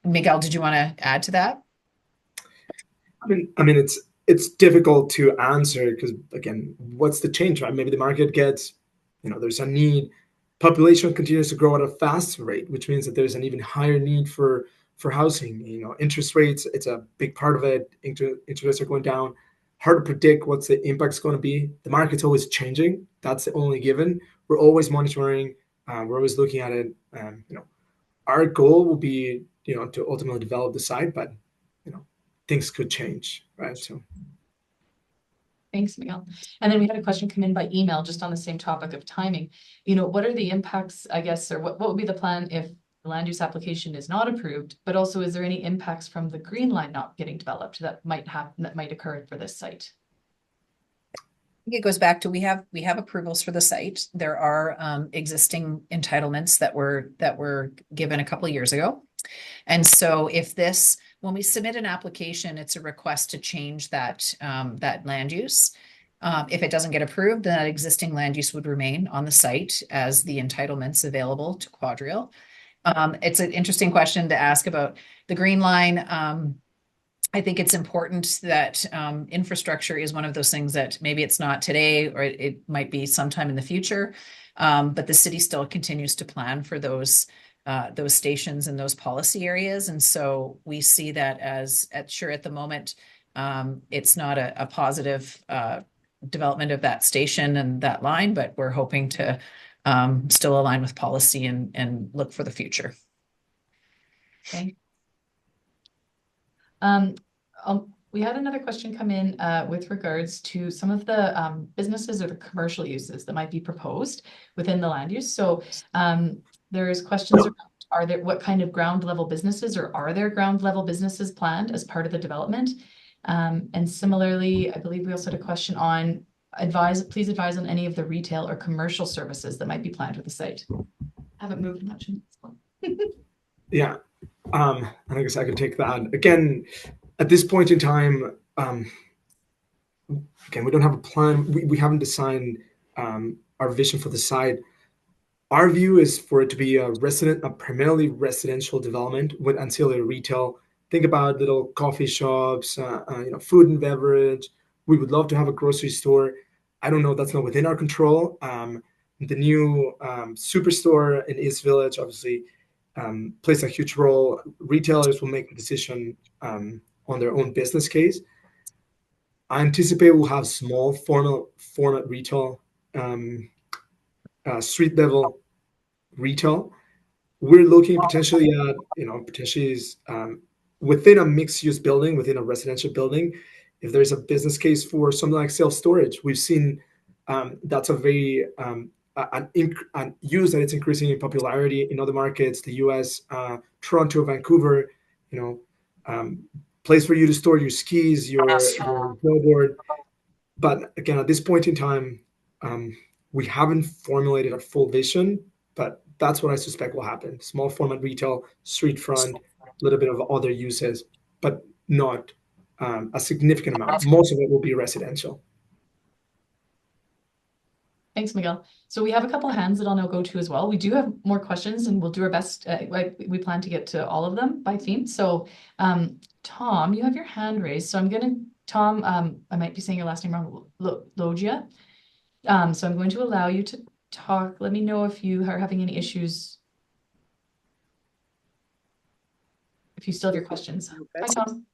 Miguel, did you want to add to that? I mean, it's difficult to answer because, again, what's the change, right? Maybe the market gets, there's a need. Population continues to grow at a fast rate, which means that there's an even higher need for housing. Interest rates, it's a big part of it. Interest rates are going down. Hard to predict what's the impact's going to be. The market's always changing. That's the only given. We're always monitoring. We're always looking at it. Our goal will be to ultimately develop the site, but things could change, right? So. Thanks, Miguel. And then we had a question come in by email just on the same topic of timing. What are the impacts, I guess, or what would be the plan if the land use application is not approved, but also is there any impacts from the green line not getting developed that might occur for this site? I think it goes back to we have approvals for the site. There are existing entitlements that were given a couple of years ago. And so when we submit an application, it's a request to change that land use. If it doesn't get approved, then that existing land use would remain on the site as the entitlements available to Quadreal. It's an interesting question to ask about the green line. I think it's important that infrastructure is one of those things that maybe it's not today or it might be sometime in the future, but the city still continues to plan for those stations and those policy areas. And so we see that at the moment, it's not a positive development of that station and that line, but we're hoping to still align with policy and look for the future. Okay. We had another question come in with regards to some of the businesses or the commercial uses that might be proposed within the land use. So there's questions around, what kind of ground level businesses or are there ground level businesses planned as part of the development? And similarly, I believe we also had a question on please advise on any of the retail or commercial services that might be planned with the site. Haven't moved much in this one. Yeah. I guess I could take that. Again, at this point in time, again, we don't have a plan. We haven't designed our vision for the site. Our view is for it to be a primarily residential development with ancillary retail. Think about little coffee shops, food and beverage. We would love to have a grocery store. I don't know, that's not within our control. The new superstore in East Village, obviously, plays a huge role. Retailers will make the decision on their own business case. I anticipate we'll have small format retail, street level retail. We're looking potentially at, within a mixed use building, within a residential building, if there's a business case for something like self-storage. We've seen that's a very an use that it's increasing in popularity in other markets, the US, Toronto, Vancouver, place for you to store your skis, your snowboard. But again, at this point in time, we haven't formulated a full vision, but that's what I suspect will happen. Small format retail, street front, a little bit of other uses, but not a significant amount. Most of it will be residential. Thanks, Miguel. So we have a couple of hands that I'll now go to as well. We do have more questions and we'll do our best. We plan to get to all of them by theme. So Tom, you have your hand raised. So Tom, I might be saying your last name wrong, Logia. So I'm going to allow you to talk. Let me know if you are having any issues. If you still have your questions. Okay. Hi, Tom.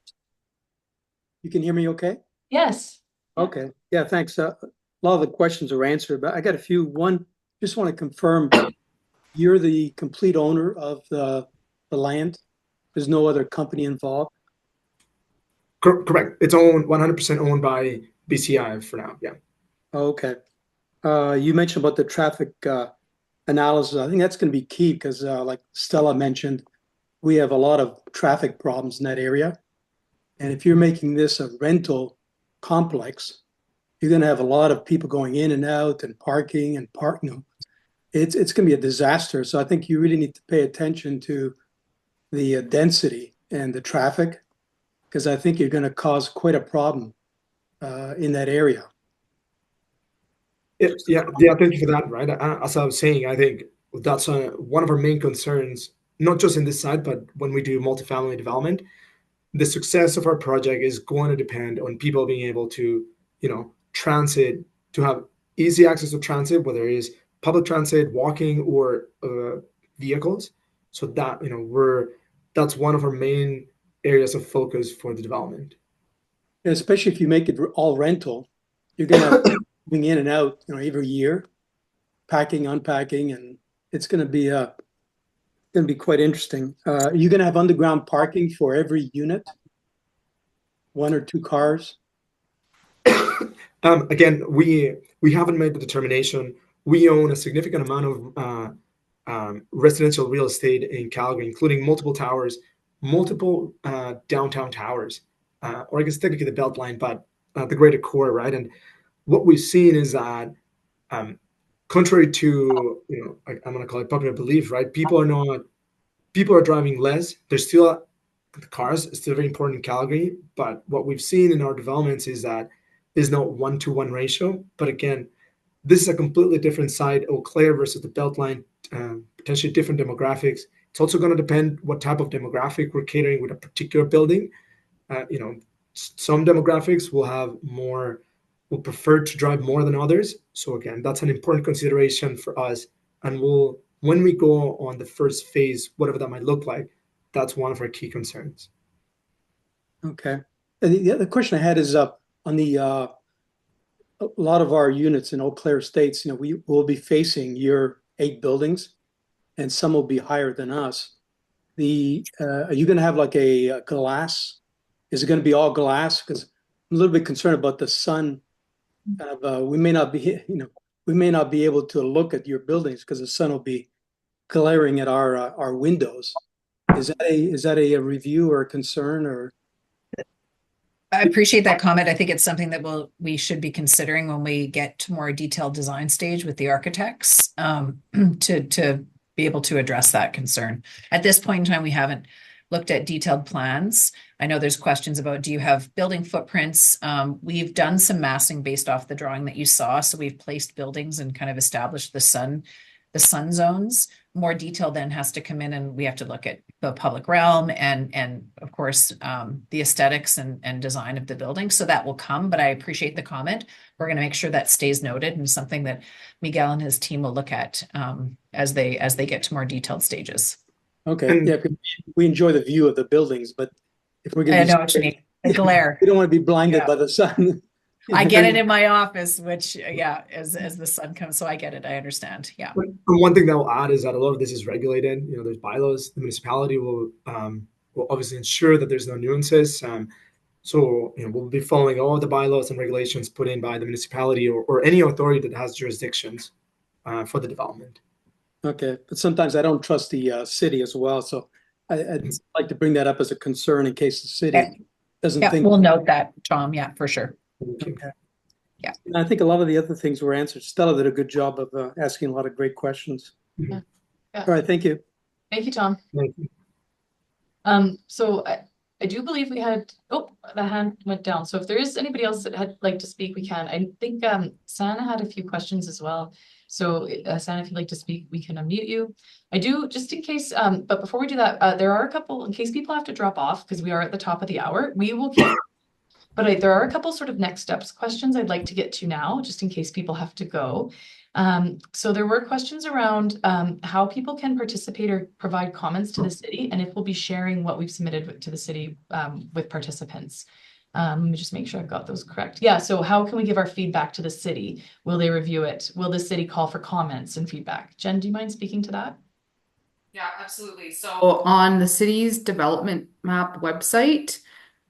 You can hear me okay? Yes. Okay. Yeah, thanks. A lot of the questions are answered, but I got a few. One, just want to confirm you're the complete owner of the land. There's no other company involved. Correct. It's 100% owned by BCI for now. Yeah. Okay. You mentioned about the traffic analysis. I think that's going to be key because, like Stella mentioned, we have a lot of traffic problems in that area. And if you're making this a rental complex, you're going to have a lot of people going in and out and parking and parking. It's going to be a disaster. So I think you really need to pay attention to the density and the traffic, because I think you're going to cause quite a problem in that area. Yeah. Thank you for that. Right. As I was saying, I think that's one of our main concerns, not just in this site, but when we do multifamily development. The success of our project is going to depend on people being able to, transit, to have easy access to transit, whether it is public transit, walking, or vehicles. So that, that's one of our main areas of focus for the development. And especially if you make it all rental, you're going to have moving in and out, every year, packing, unpacking, and it's going to be going to be quite interesting. Are you going to have underground parking for every unit? 1 or 2 cars? Again, we haven't made the determination. We own a significant amount of residential real estate in Calgary, including multiple towers, multiple downtown towers, or I guess technically the Beltline, but the greater core, right? And what we've seen is that, contrary to I'm going to call it popular belief, right? People are driving less. There's still the cars is still very important in Calgary, but what we've seen in our developments is that there's no 1-to-1 ratio. But again, this is a completely different site, Eau Claire versus the Beltline, potentially different demographics. It's also going to depend what type of demographic we're catering with a particular building. Some demographics will prefer to drive more than others. So again, that's an important consideration for us. And when we go on the first phase, whatever that might look like, that's one of our key concerns. Okay. And the other question I had is on the a lot of our units in Eau Claire Estates, we will be facing your 8 buildings, and some will be higher than us. Are you going to have like a glass? Is it going to be all glass? Because I'm a little bit concerned about the sun. Kind of, we may not be able to look at your buildings because the sun will be glaring at our windows. Is that a review or a concern or? I appreciate that comment. I think it's something that we should be considering when we get to more detailed design stage with the architects, to be able to address that concern. At this point in time, we haven't looked at detailed plans. I know there's questions about, do you have building footprints? We've done some massing based off the drawing that you saw. So we've placed buildings and kind of established the sun zones. More detail then has to come in, and we have to look at the public realm and of course the aesthetics and design of the building. So that will come, but I appreciate the comment. We're going to make sure that stays noted, and something that Miguel and his team will look at as they get to more detailed stages. Okay. Yeah, we enjoy the view of the buildings, but if we're going to I know what you mean. The glare. we don't want to be blinded by the sun. I get it in my office, which as the sun comes, so I get it. I understand. Yeah. One thing that I'll add is that a lot of this is regulated. There's bylaws. The municipality will obviously ensure that there's no nuances. So we'll be following all the bylaws and regulations put in by the municipality or any authority that has jurisdictions for the development. Okay, but sometimes I don't trust the city as well, so I'd like to bring that up as a concern in case the city doesn't think. We'll note that, Tom. Yeah, for sure. Okay. Yeah. And I think a lot of the other things were answered. Stella did a good job of asking a lot of great questions. Yeah. All right, thank you. Thank you, Tom. Thank you. So I do believe we had, the hand went down. So if there is anybody else that had like to speak, we can. I think Sana had a few questions as well. So Sana, if you'd like to speak, we can unmute you. I do, just in case, but before we do that, there are a couple, in case people have to drop off, because we are at the top of the hour, we will keep, but there are a couple sort of next steps questions I'd like to get to now, just in case people have to go. So there were questions around how people can participate or provide comments to the city, and if we'll be sharing what we've submitted to the city with participants. Let me just make sure I've got those correct. Yeah, so how can we give our feedback to the city? Will they review it? Will the city call for comments and feedback? Jen, do you mind speaking to that? Yeah, absolutely. So on the city's development map website,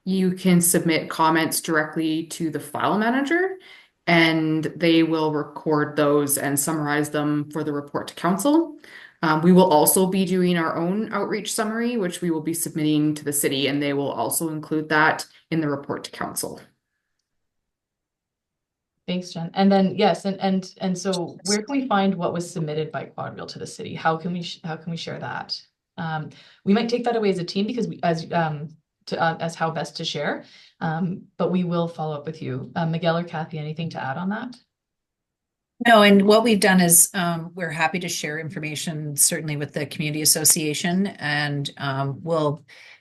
you can submit comments directly to the file manager, and they will record those and summarize them for the report to council. We will also be doing our own outreach summary, which we will be submitting to the city, and they will also include that in the report to council. Thanks, Jen. And then yes, and so where can we find what was submitted by Quadreal to the city? How can we share that? We might take that away as a team because as how best to share, but we will follow up with you. Miguel or Kathy, anything to add on that? No, and what we've done is we're happy to share information, certainly with the community association, and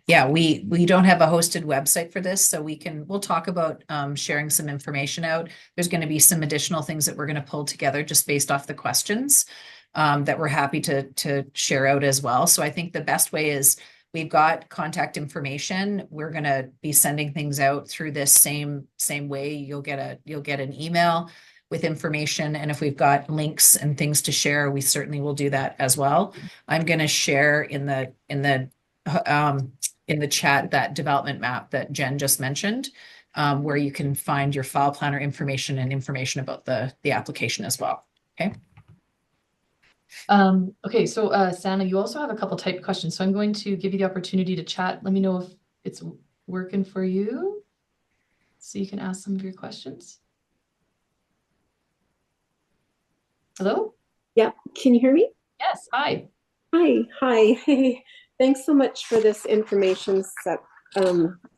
we don't have a hosted website for this, so we'll talk about sharing some information out. There's going to be some additional things that we're going to pull together just based off the questions that we're happy to share out as well. So I think the best way is we've got contact information. We're going to be sending things out through this same way. You'll get an email with information. And if we've got links and things to share, we certainly will do that as well. I'm going to share in the chat that development map that Jen just mentioned, where you can find your file planner information and information about the application as well. Okay. Okay, so Sana, you also have a couple typed questions, so I'm going to give you the opportunity to chat. Let me know if it's working for you, so you can ask some of your questions. Hello? Yeah, can you hear me? Yes, hi. Hi. Hey, thanks so much for this information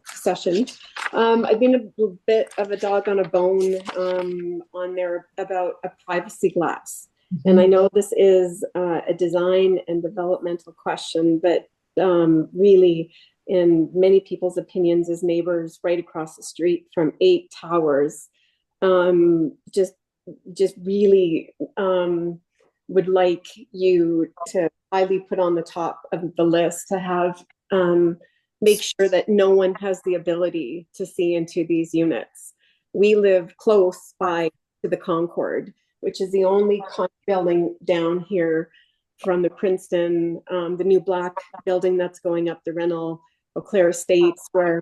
session. I've been a bit of a dog on a bone on there about a privacy glass. And I know this is a design and developmental question, but really, in many people's opinions, as neighbors right across the street from 8 towers, just really would like you to highly put on the top of the list to have make sure that no one has the ability to see into these units. We live close by to the Concord, which is the only building down here from the Princeton, the new black building that's going up the Rennell Eau Claire Estates, where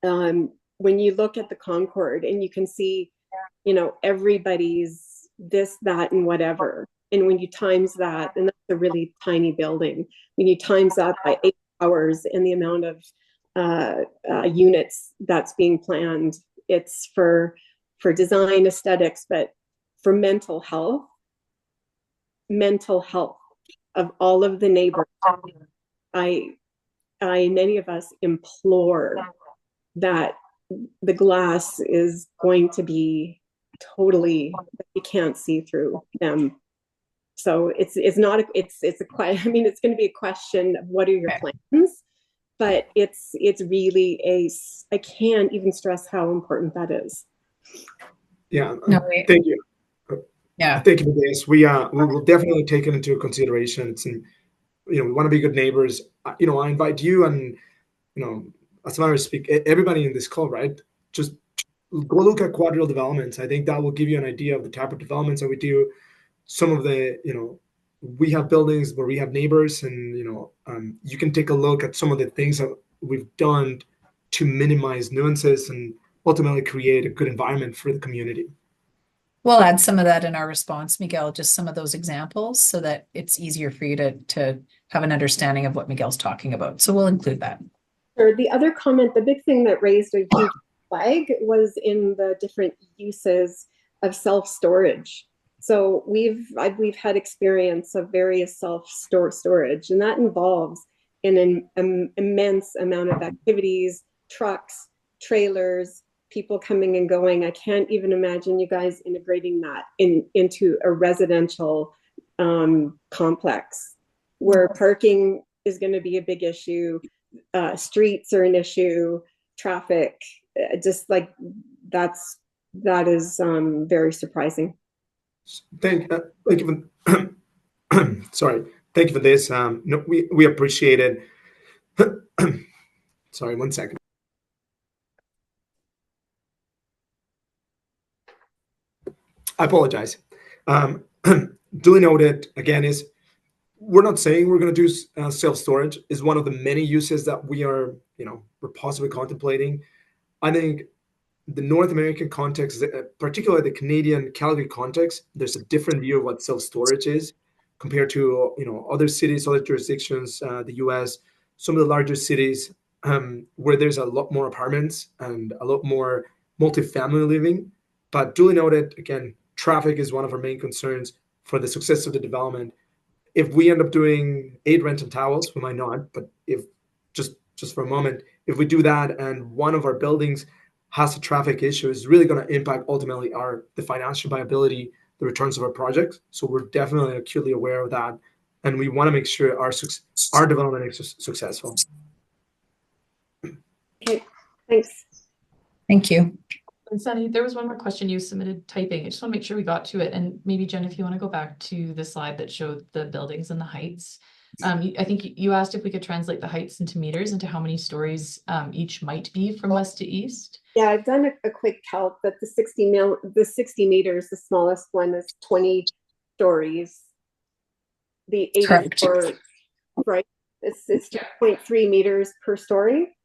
when you look at the Concord and you can see, you know, everybody's this, that, and whatever. And when you times that, and that's a really tiny building, when you times that by 8 hours and the amount of units that's being planned, it's for design aesthetics, but for mental health of all of the neighbors. I many of us implore that the glass is going to be totally, you can't see through them. So it's not it's a question. I mean, it's going to be a question of what are your plans, but it's really I can't even stress how important that is. Yeah. No, thank you. Yeah. Thank you for this. We will definitely take it into consideration. And we want to be good neighbors. I invite you and as a matter of speak, everybody in this call, right? Just go look at Quadreal developments. I think that will give you an idea of the type of developments that we do. Some of the, we have buildings where we have neighbors, and you can take a look at some of the things that we've done to minimize nuances and ultimately create a good environment for the community. We'll add some of that in our response, Miguel, just some of those examples so that it's easier for you to have an understanding of what Miguel's talking about. So we'll include that. Sure. The other comment, the big thing that raised a huge flag was in the different uses of self-storage. So we've had experience of various self-storage, and that involves an immense amount of activities, trucks, trailers, people coming and going. I can't even imagine you guys integrating that into a residential complex where parking is going to be a big issue. Streets are an issue, traffic, just like that is very surprising. Thank you for, sorry. Thank you for this. No, we appreciate it. Sorry, 1 second. I apologize. Duly noted again is we're not saying we're going to do self-storage. Is one of the many uses that we are, we're possibly contemplating. I think the North American context, particularly the Canadian Calgary context, there's a different view of what self-storage is compared to other cities, other jurisdictions, the U.S., some of the larger cities where there's a lot more apartments and a lot more multifamily living. But duly noted, again, traffic is one of our main concerns for the success of the development. If we end up doing 8 rental towers, we might not, but if just for a moment, if we do that and one of our buildings has a traffic issue, is really going to impact ultimately the financial viability, the returns of our projects. So we're definitely acutely aware of that, and we want to make sure our development is successful. Okay, thanks. Thank you. And Sunny, there was one more question you submitted typing. I just want to make sure we got to it. And maybe Jen, if you want to go back to the slide that showed the buildings and the heights. I think you asked if we could translate the heights into meters, into how many stories each might be from west to east. Yeah, I've done a quick calc that the 60 meters, the smallest one is 20 stories. The 84, right? It's 2.3 meters per story.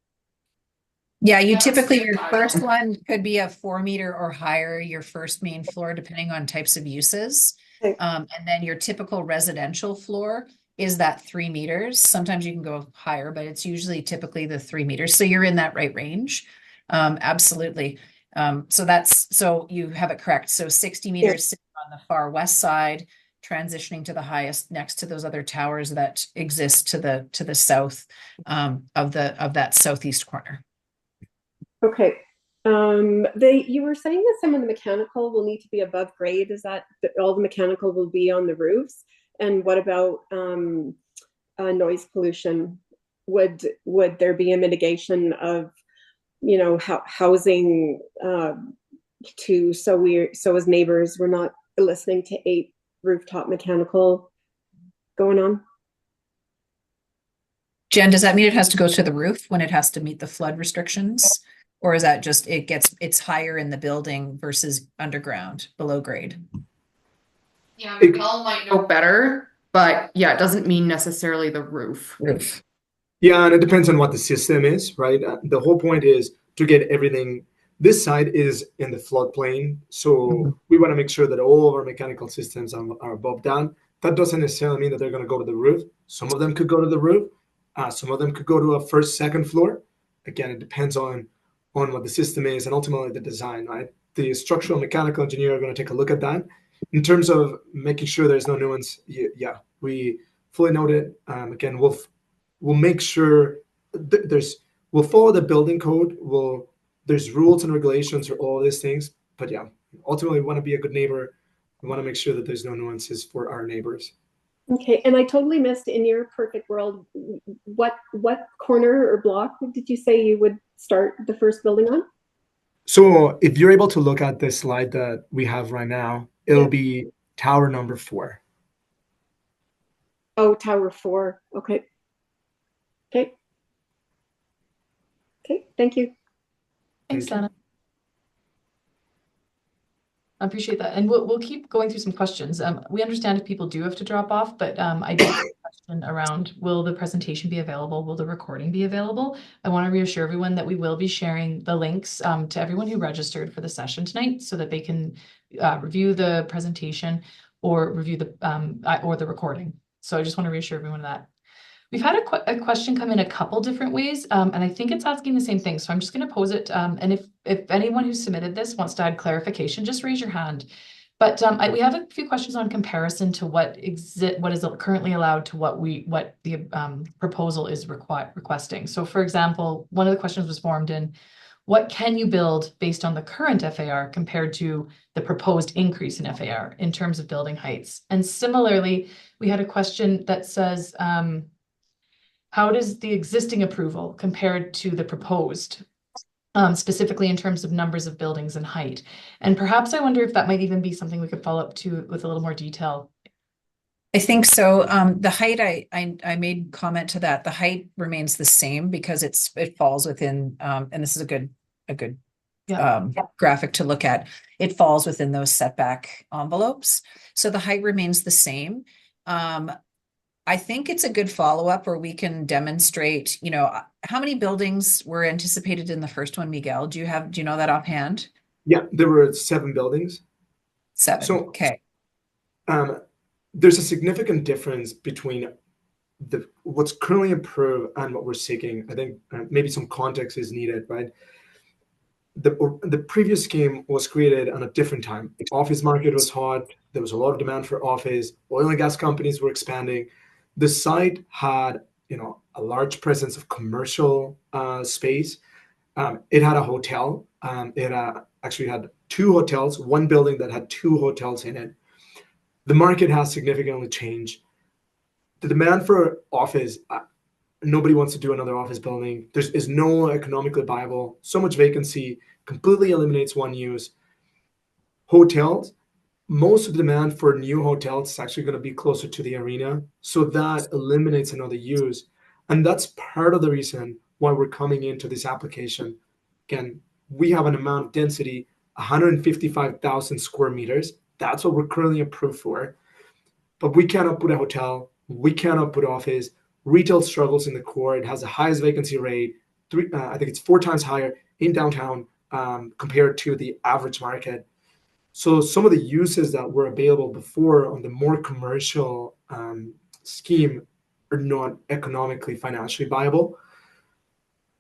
Yeah, you typically, your first one could be a 4 meter or higher, your first main floor, depending on types of uses. Okay. And then your typical residential floor is that 3 meters. Sometimes you can go higher, but it's usually typically the 3 meters. So you're in that right range. Absolutely. So you have it correct. So 60 meters sitting on the far west side, transitioning to the highest next to those other towers that exist to the south of that southeast corner. Okay. You were saying that some of the mechanical will need to be above grade. Is that all the mechanical will be on the roofs? And what about noise pollution? Would there be a mitigation of, housing so as neighbors we're not listening to 8 rooftop mechanical going on? Jen, does that mean it has to go to the roof when it has to meet the flood restrictions? Or is that just it's higher in the building versus underground, below grade? Yeah, Miguel might know better, but yeah, it doesn't mean necessarily the roof. Yeah, and it depends on what the system is, right? The whole point is to get everything. This side is in the floodplain, so we want to make sure that all of our mechanical systems are above that. That doesn't necessarily mean that they're going to go to the roof. Some of them could go to the roof. Some of them could go to a first, second floor. Again, it depends on what the system is and ultimately the design, right? The structural mechanical engineer are going to take a look at that. In terms of making sure there's no nuance, yeah, we fully note it. Again, we'll make sure we'll follow the building code. There's rules and regulations for all these things, but yeah, ultimately we want to be a good neighbor. We want to make sure that there's no nuances for our neighbors. Okay, and I totally missed, in your perfect world, what corner or block did you say you would start the first building on? So if you're able to look at this slide that we have right now, it'll be tower number 4. Oh, tower 4. Okay. Okay. Thank you. Thanks, Anna. I appreciate that. And we'll keep going through some questions. We understand if people do have to drop off, but I did have a question around, will the presentation be available? Will the recording be available? I want to reassure everyone that we will be sharing the links to everyone who registered for the session tonight so that they can review the presentation or review the recording. So I just want to reassure everyone of that. We've had a question come in a couple different ways, and I think it's asking the same thing. So I'm just going to pose it. And if anyone who submitted this wants to add clarification, just raise your hand. But we have a few questions on comparison to what is currently allowed to what the proposal is requesting. So, for example, one of the questions was formed in, what can you build based on the current FAR compared to the proposed increase in FAR in terms of building heights? And similarly, we had a question that says, how does the existing approval compared to the proposed, specifically in terms of numbers of buildings and height? And perhaps I wonder if that might even be something we could follow up to with a little more detail. I think so. The height, I made comment to that. The height remains the same because it falls within, and this is a good graphic to look at. It falls within those setback envelopes. So the height remains the same. I think it's a good follow-up where we can demonstrate, how many buildings were anticipated in the first one, Miguel? Do you know that offhand? Yeah, there were 7 buildings. 7. So, okay. There's a significant difference between what's currently approved and what we're seeking. I think maybe some context is needed, right? The previous scheme was created on a different time. The office market was hot. There was a lot of demand for office. Oil and gas companies were expanding. The site had, a large presence of commercial space. It had a hotel. It actually had 2 hotels, one building that had 2 hotels in it. The market has significantly changed. The demand for office, nobody wants to do another office building. Is no economically viable. So much vacancy, completely eliminates one use. Hotels, most of the demand for new hotels is actually going to be closer to the arena. So that eliminates another use. And that's part of the reason why we're coming into this application. Again, we have an amount of density, 155,000 square meters. That's what we're currently approved for. But we cannot put a hotel, we cannot put office. Retail struggles in the core. It has the highest vacancy rate. I think it's 4 times higher in downtown compared to the average market. So some of the uses that were available before on the more commercial scheme are not economically financially viable.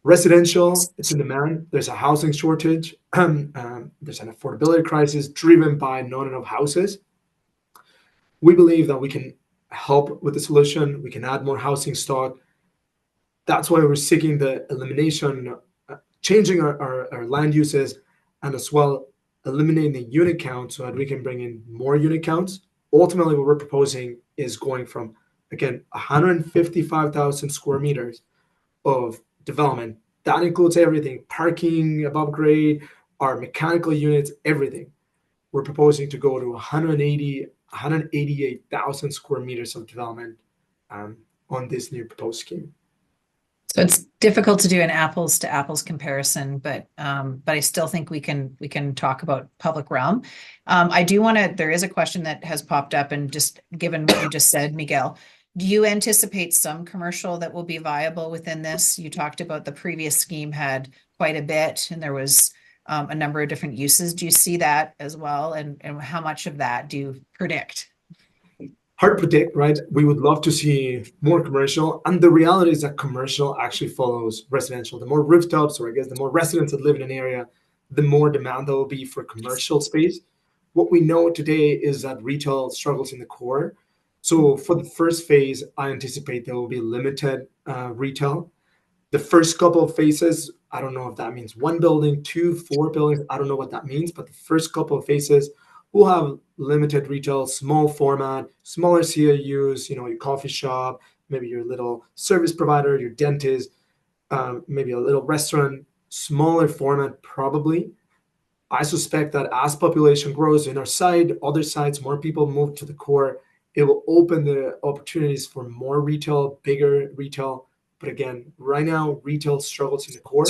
Residential, it's in demand. There's a housing shortage. There's an affordability crisis driven by not enough houses. We believe that we can help with the solution. We can add more housing stock. That's why we're seeking the elimination, changing our land uses, and as well eliminating the unit count so that we can bring in more unit counts. Ultimately, what we're proposing is going from, again, 155,000 square meters of development. That includes everything, parking above grade, our mechanical units, everything. We're proposing to go to 188,000 square meters of development on this new proposed scheme. So it's difficult to do an apples to apples comparison, but I still think we can talk about public realm. I do want to. There is a question that has popped up, and just given what you just said, Miguel, do you anticipate some commercial that will be viable within this? You talked about the previous scheme had quite a bit, and there was a number of different uses. Do you see that as well, and how much of that do you predict? Hard to predict, right? We would love to see more commercial. And the reality is that commercial actually follows residential. The more rooftops, or I guess the more residents that live in an area, the more demand there will be for commercial space. What we know today is that retail struggles in the core. So for the first phase, I anticipate there will be limited retail. The first couple of phases, I don't know if that means 1 building, 2, 4 buildings. I don't know what that means, but the first couple of phases will have limited retail, small format, smaller CAUs, your coffee shop, maybe your little service provider, your dentist, maybe a little restaurant, smaller format probably. I suspect that as population grows in our site, other sites, more people move to the core, it will open the opportunities for more retail, bigger retail. But again, right now, retail struggles in the core,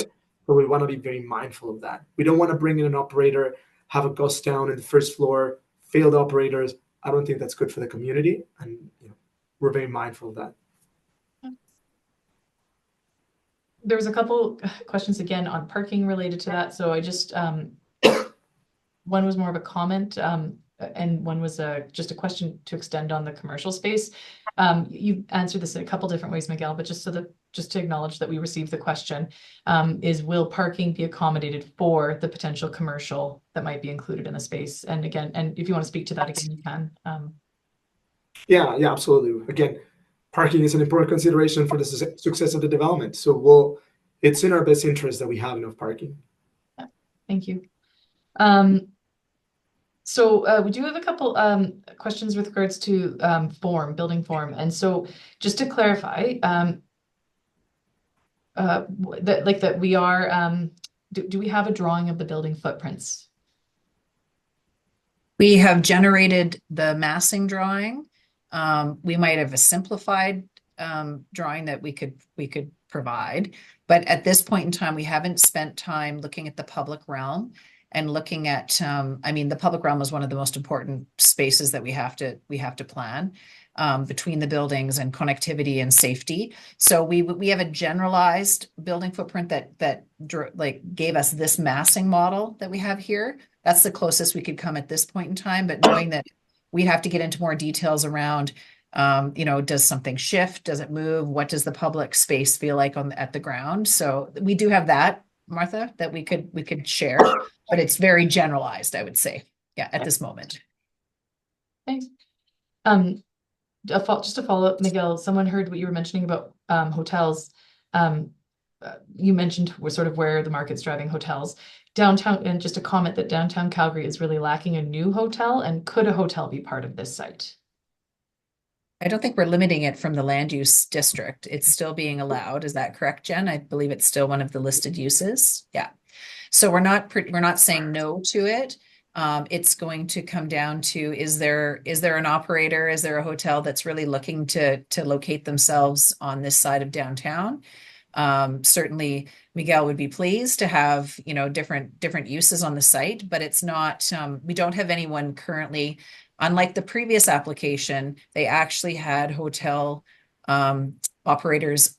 but we want to be very mindful of that. We don't want to bring in an operator, have a ghost town in the first floor, failed operators. I don't think that's good for the community, and we're very mindful of that. There was a couple questions again on parking related to that. So I just, one was more of a comment, and one was just a question to extend on the commercial space. You answered this in a couple different ways, Miguel, but just to acknowledge that we received the question, is will parking be accommodated for the potential commercial that might be included in the space? And again, and if you want to speak to that again, you can. Yeah, absolutely. Again, parking is an important consideration for the success of the development. So it's in our best interest that we have enough parking. Thank you. So we do have a couple questions with regards to building form. And so just to clarify, that we are, do we have a drawing of the building footprints? We have generated the massing drawing. We might have a simplified drawing that we could provide, but at this point in time, we haven't spent time looking at the public realm and looking at, the public realm is one of the most important spaces that we have to plan between the buildings and connectivity and safety. So we have a generalized building footprint that gave us this massing model that we have here. That's the closest we could come at this point in time, but knowing that we'd have to get into more details around, does something shift? Does it move? What does the public space feel like at the ground? So we do have that, Martha, that we could share, but it's very generalized, I would say, at this moment. Thanks. Just to follow up, Miguel, someone heard what you were mentioning about hotels. You mentioned where the market's driving hotels. Downtown, and just a comment that downtown Calgary is really lacking a new hotel, and could a hotel be part of this site? I don't think we're limiting it from the land use district. It's still being allowed. Is that correct, Jen? I believe it's still one of the listed uses. Yeah. So we're not saying no to it. It's going to come down to, is there an operator? Is there a hotel that's really looking to locate themselves on this side of downtown? Certainly Miguel would be pleased to have, different uses on the site, but it's not, we don't have anyone currently. Unlike the previous application, they actually had hotel operators,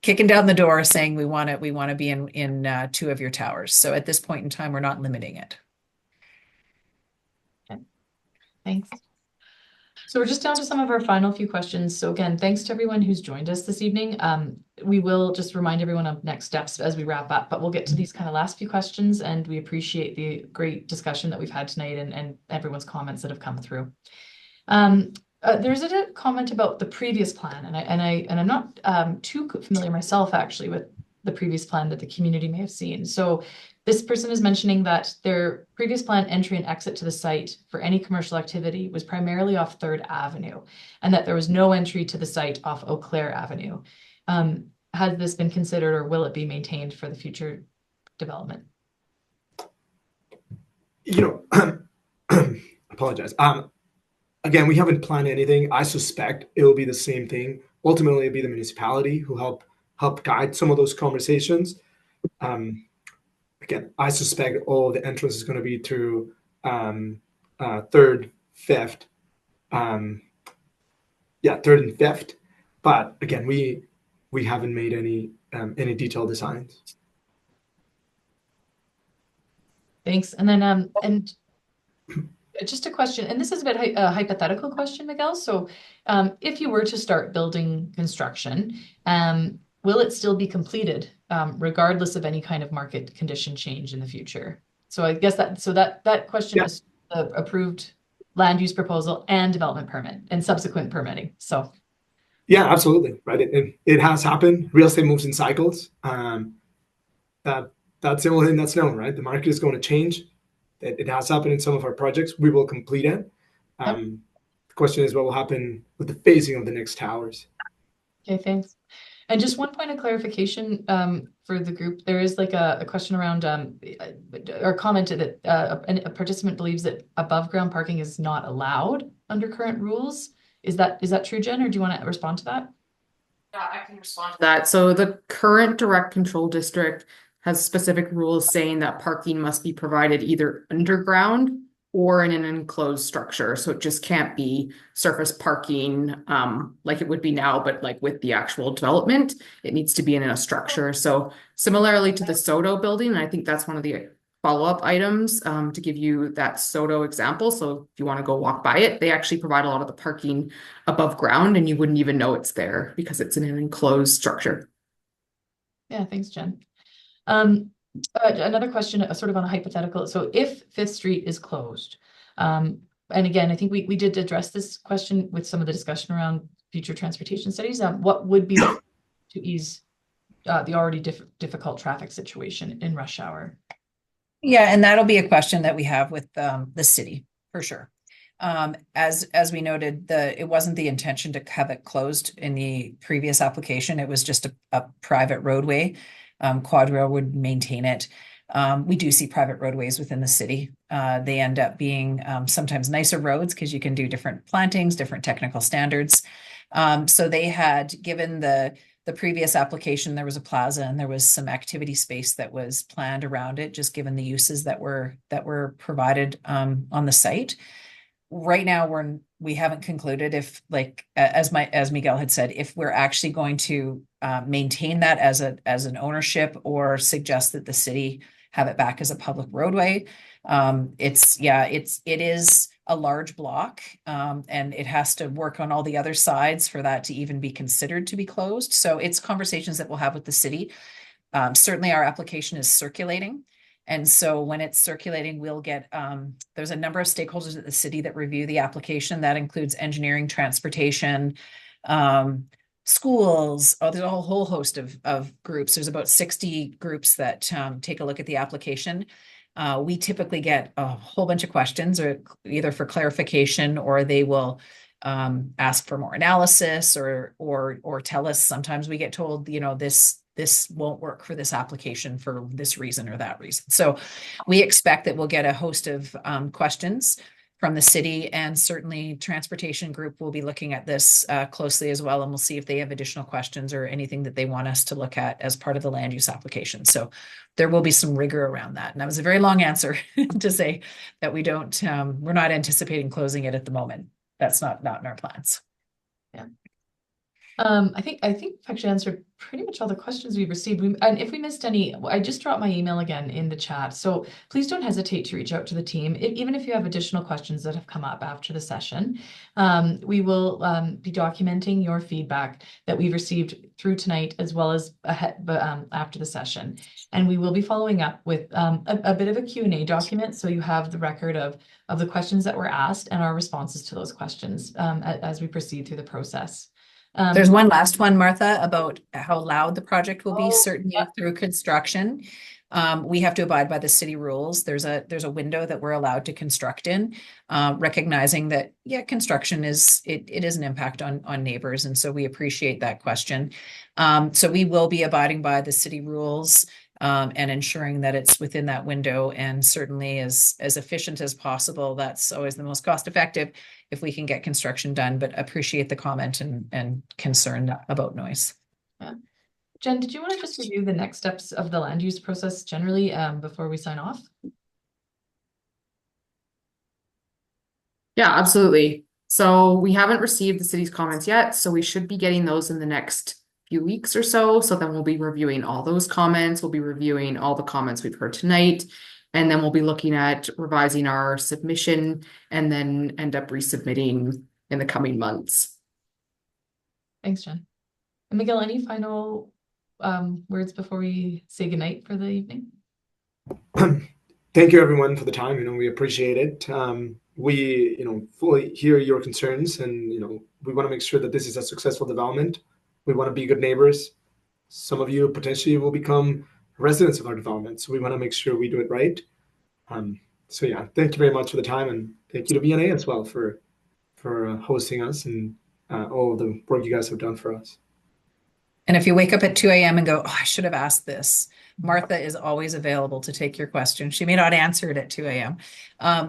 kicking down the door saying we want to be in two of your towers. So at this point in time, we're not limiting it. Okay. Thanks. So we're just down to some of our final few questions. So again, thanks to everyone who's joined us this evening. We will just remind everyone of next steps as we wrap up, but we'll get to these kind of last few questions, and we appreciate the great discussion that we've had tonight and everyone's comments that have come through. There's a comment about the previous plan, and I'm not too familiar myself actually with the previous plan that the community may have seen. So this person is mentioning that their previous plan entry and exit to the site for any commercial activity was primarily off 3rd Avenue, and that there was no entry to the site off Eau Claire Avenue. Has this been considered, or will it be maintained for the future development? Apologize. Again, we haven't planned anything. I suspect it will be the same thing. Ultimately, it'll be the municipality who help guide some of those conversations. Again, I suspect all the entrance is going to be through 3rd, 5th. 3rd and 5th. But again, we haven't made any detailed designs. Thanks. And then and just a question, and this is a bit a hypothetical question, Miguel. So if you were to start building construction, will it still be completed regardless of any kind of market condition change in the future? So I guess that question is the approved land use proposal and development permit and subsequent permitting. So yeah, absolutely. Right. It has happened. Real estate moves in cycles. That's the only thing that's known, right? The market is going to change. It has happened in some of our projects. We will complete it. The question is what will happen with the phasing of the next towers. Okay, thanks. And just one point of clarification for the group. There is like a question around or commented that a participant believes that above ground parking is not allowed under current rules. Is that true, Jen, or do you want to respond to that? Yeah, I can respond to that. So the current direct control district has specific rules saying that parking must be provided either underground or in an enclosed structure. So it just can't be surface parking like it would be now, but like with the actual development, it needs to be in a structure. So similarly to the Soto building, and I think that's one of the follow-up items to give you that Soto example. So if you want to go walk by it, they actually provide a lot of the parking above ground and you wouldn't even know it's there because it's in an enclosed structure. Yeah, thanks, Jen. Another question, sort of on a hypothetical. So if 5th Street is closed, and again, I think we did address this question with some of the discussion around future transportation studies. What would be to ease the already difficult traffic situation in rush hour? Yeah, and that'll be a question that we have with the city for sure. As we noted, it wasn't the intention to have it closed in the previous application. It was just a private roadway. Quadreal would maintain it. We do see private roadways within the city. They end up being sometimes nicer roads because you can do different plantings, different technical standards. So they had given the previous application, there was a plaza and there was some activity space that was planned around it, just given the uses that were provided on the site. Right now, we haven't concluded if, like, as Miguel had said, if we're actually going to maintain that as an ownership or suggest that the city have it back as a public roadway. It is a large block, and it has to work on all the other sides for that to even be considered to be closed. So it's conversations that we'll have with the city. Certainly, our application is circulating. And so when it's circulating, we'll get, there's a number of stakeholders at the city that review the application. That includes engineering, transportation, schools. There's a whole host of groups. There's about 60 groups that take a look at the application. We typically get a whole bunch of questions, or either for clarification, or they will ask for more analysis, or tell us. Sometimes we get told, this this won't work for this application for this reason or that reason. So we expect that we'll get a host of questions from the city, and certainly transportation group will be looking at this closely as well, and we'll see if they have additional questions or anything that they want us to look at as part of the land use application. So there will be some rigor around that. And that was a very long answer to say that we don't, we're not anticipating closing it at the moment. That's not in our plans. Yeah. I think we've actually answered pretty much all the questions we've received. And if we missed any, I just dropped my email again in the chat. So please don't hesitate to reach out to the team, even if you have additional questions that have come up after the session. We will be documenting your feedback that we've received through tonight, as well as after the session. And we will be following up with a bit of a Q&A document, so you have the record of the questions that were asked and our responses to those questions as we proceed through the process. There's one last one, Martha, about how loud the project will be, Oh, certainly yeah. through construction. We have to abide by the city rules. There's a window that we're allowed to construct in, recognizing that, yeah, construction it is an impact on neighbors. And so we appreciate that question. So we will be abiding by the city rules and ensuring that it's within that window, and certainly as efficient as possible. That's always the most cost effective if we can get construction done, but appreciate the comment and concern about noise. Yeah. Jen, did you want to just review the next steps of the land use process generally before we sign off? Yeah, absolutely. So we haven't received the city's comments yet, so we should be getting those in the next few weeks or so. So then we'll be reviewing all those comments. We'll be reviewing all the comments we've heard tonight, and then we'll be looking at revising our submission and then end up resubmitting in the coming months. Thanks, Jen. And Miguel, any final words before we say goodnight for the evening? Thank you, everyone, for the time. We appreciate it. We, fully hear your concerns, and we want to make sure that this is a successful development. We want to be good neighbors. Some of you potentially will become residents of our development, so we want to make sure we do it right. So yeah, thank you very much for the time, and thank you to BNA as well for hosting us and all of the work you guys have done for us. And if you wake up at 2 a.m. and go, oh, I should have asked this, Martha is always available to take your question. She may not answer it at 2 a.m.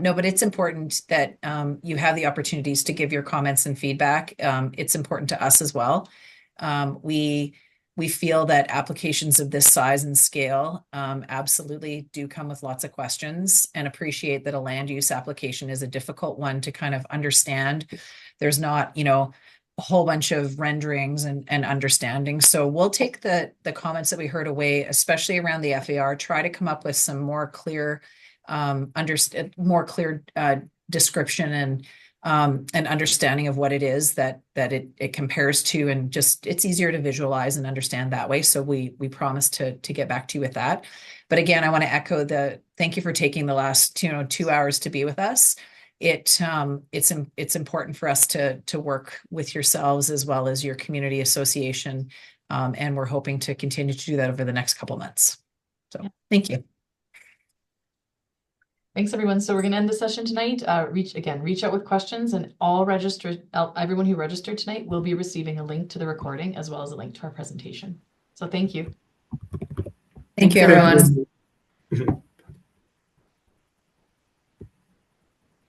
No, but it's important that you have the opportunities to give your comments and feedback. It's important to us as well. We feel that applications of this size and scale absolutely do come with lots of questions, and appreciate that a land use application is a difficult one to kind of understand. There's not, a whole bunch of renderings and understanding. So we'll take the comments that we heard away, especially around the FAR, try to come up with some more clear, description and understanding of what it is that it compares to, and just it's easier to visualize and understand that way. So we promise to get back to you with that. But again, I want to echo thank you for taking the last 2 hours to be with us. It's important for us to work with yourselves as well as your community association, and we're hoping to continue to do that over the next couple of months. So thank you. Thanks, everyone. So we're going to end the session tonight. Reach out with questions, and everyone who registered tonight will be receiving a link to the recording as well as a link to our presentation. So thank you. Thank you, everyone.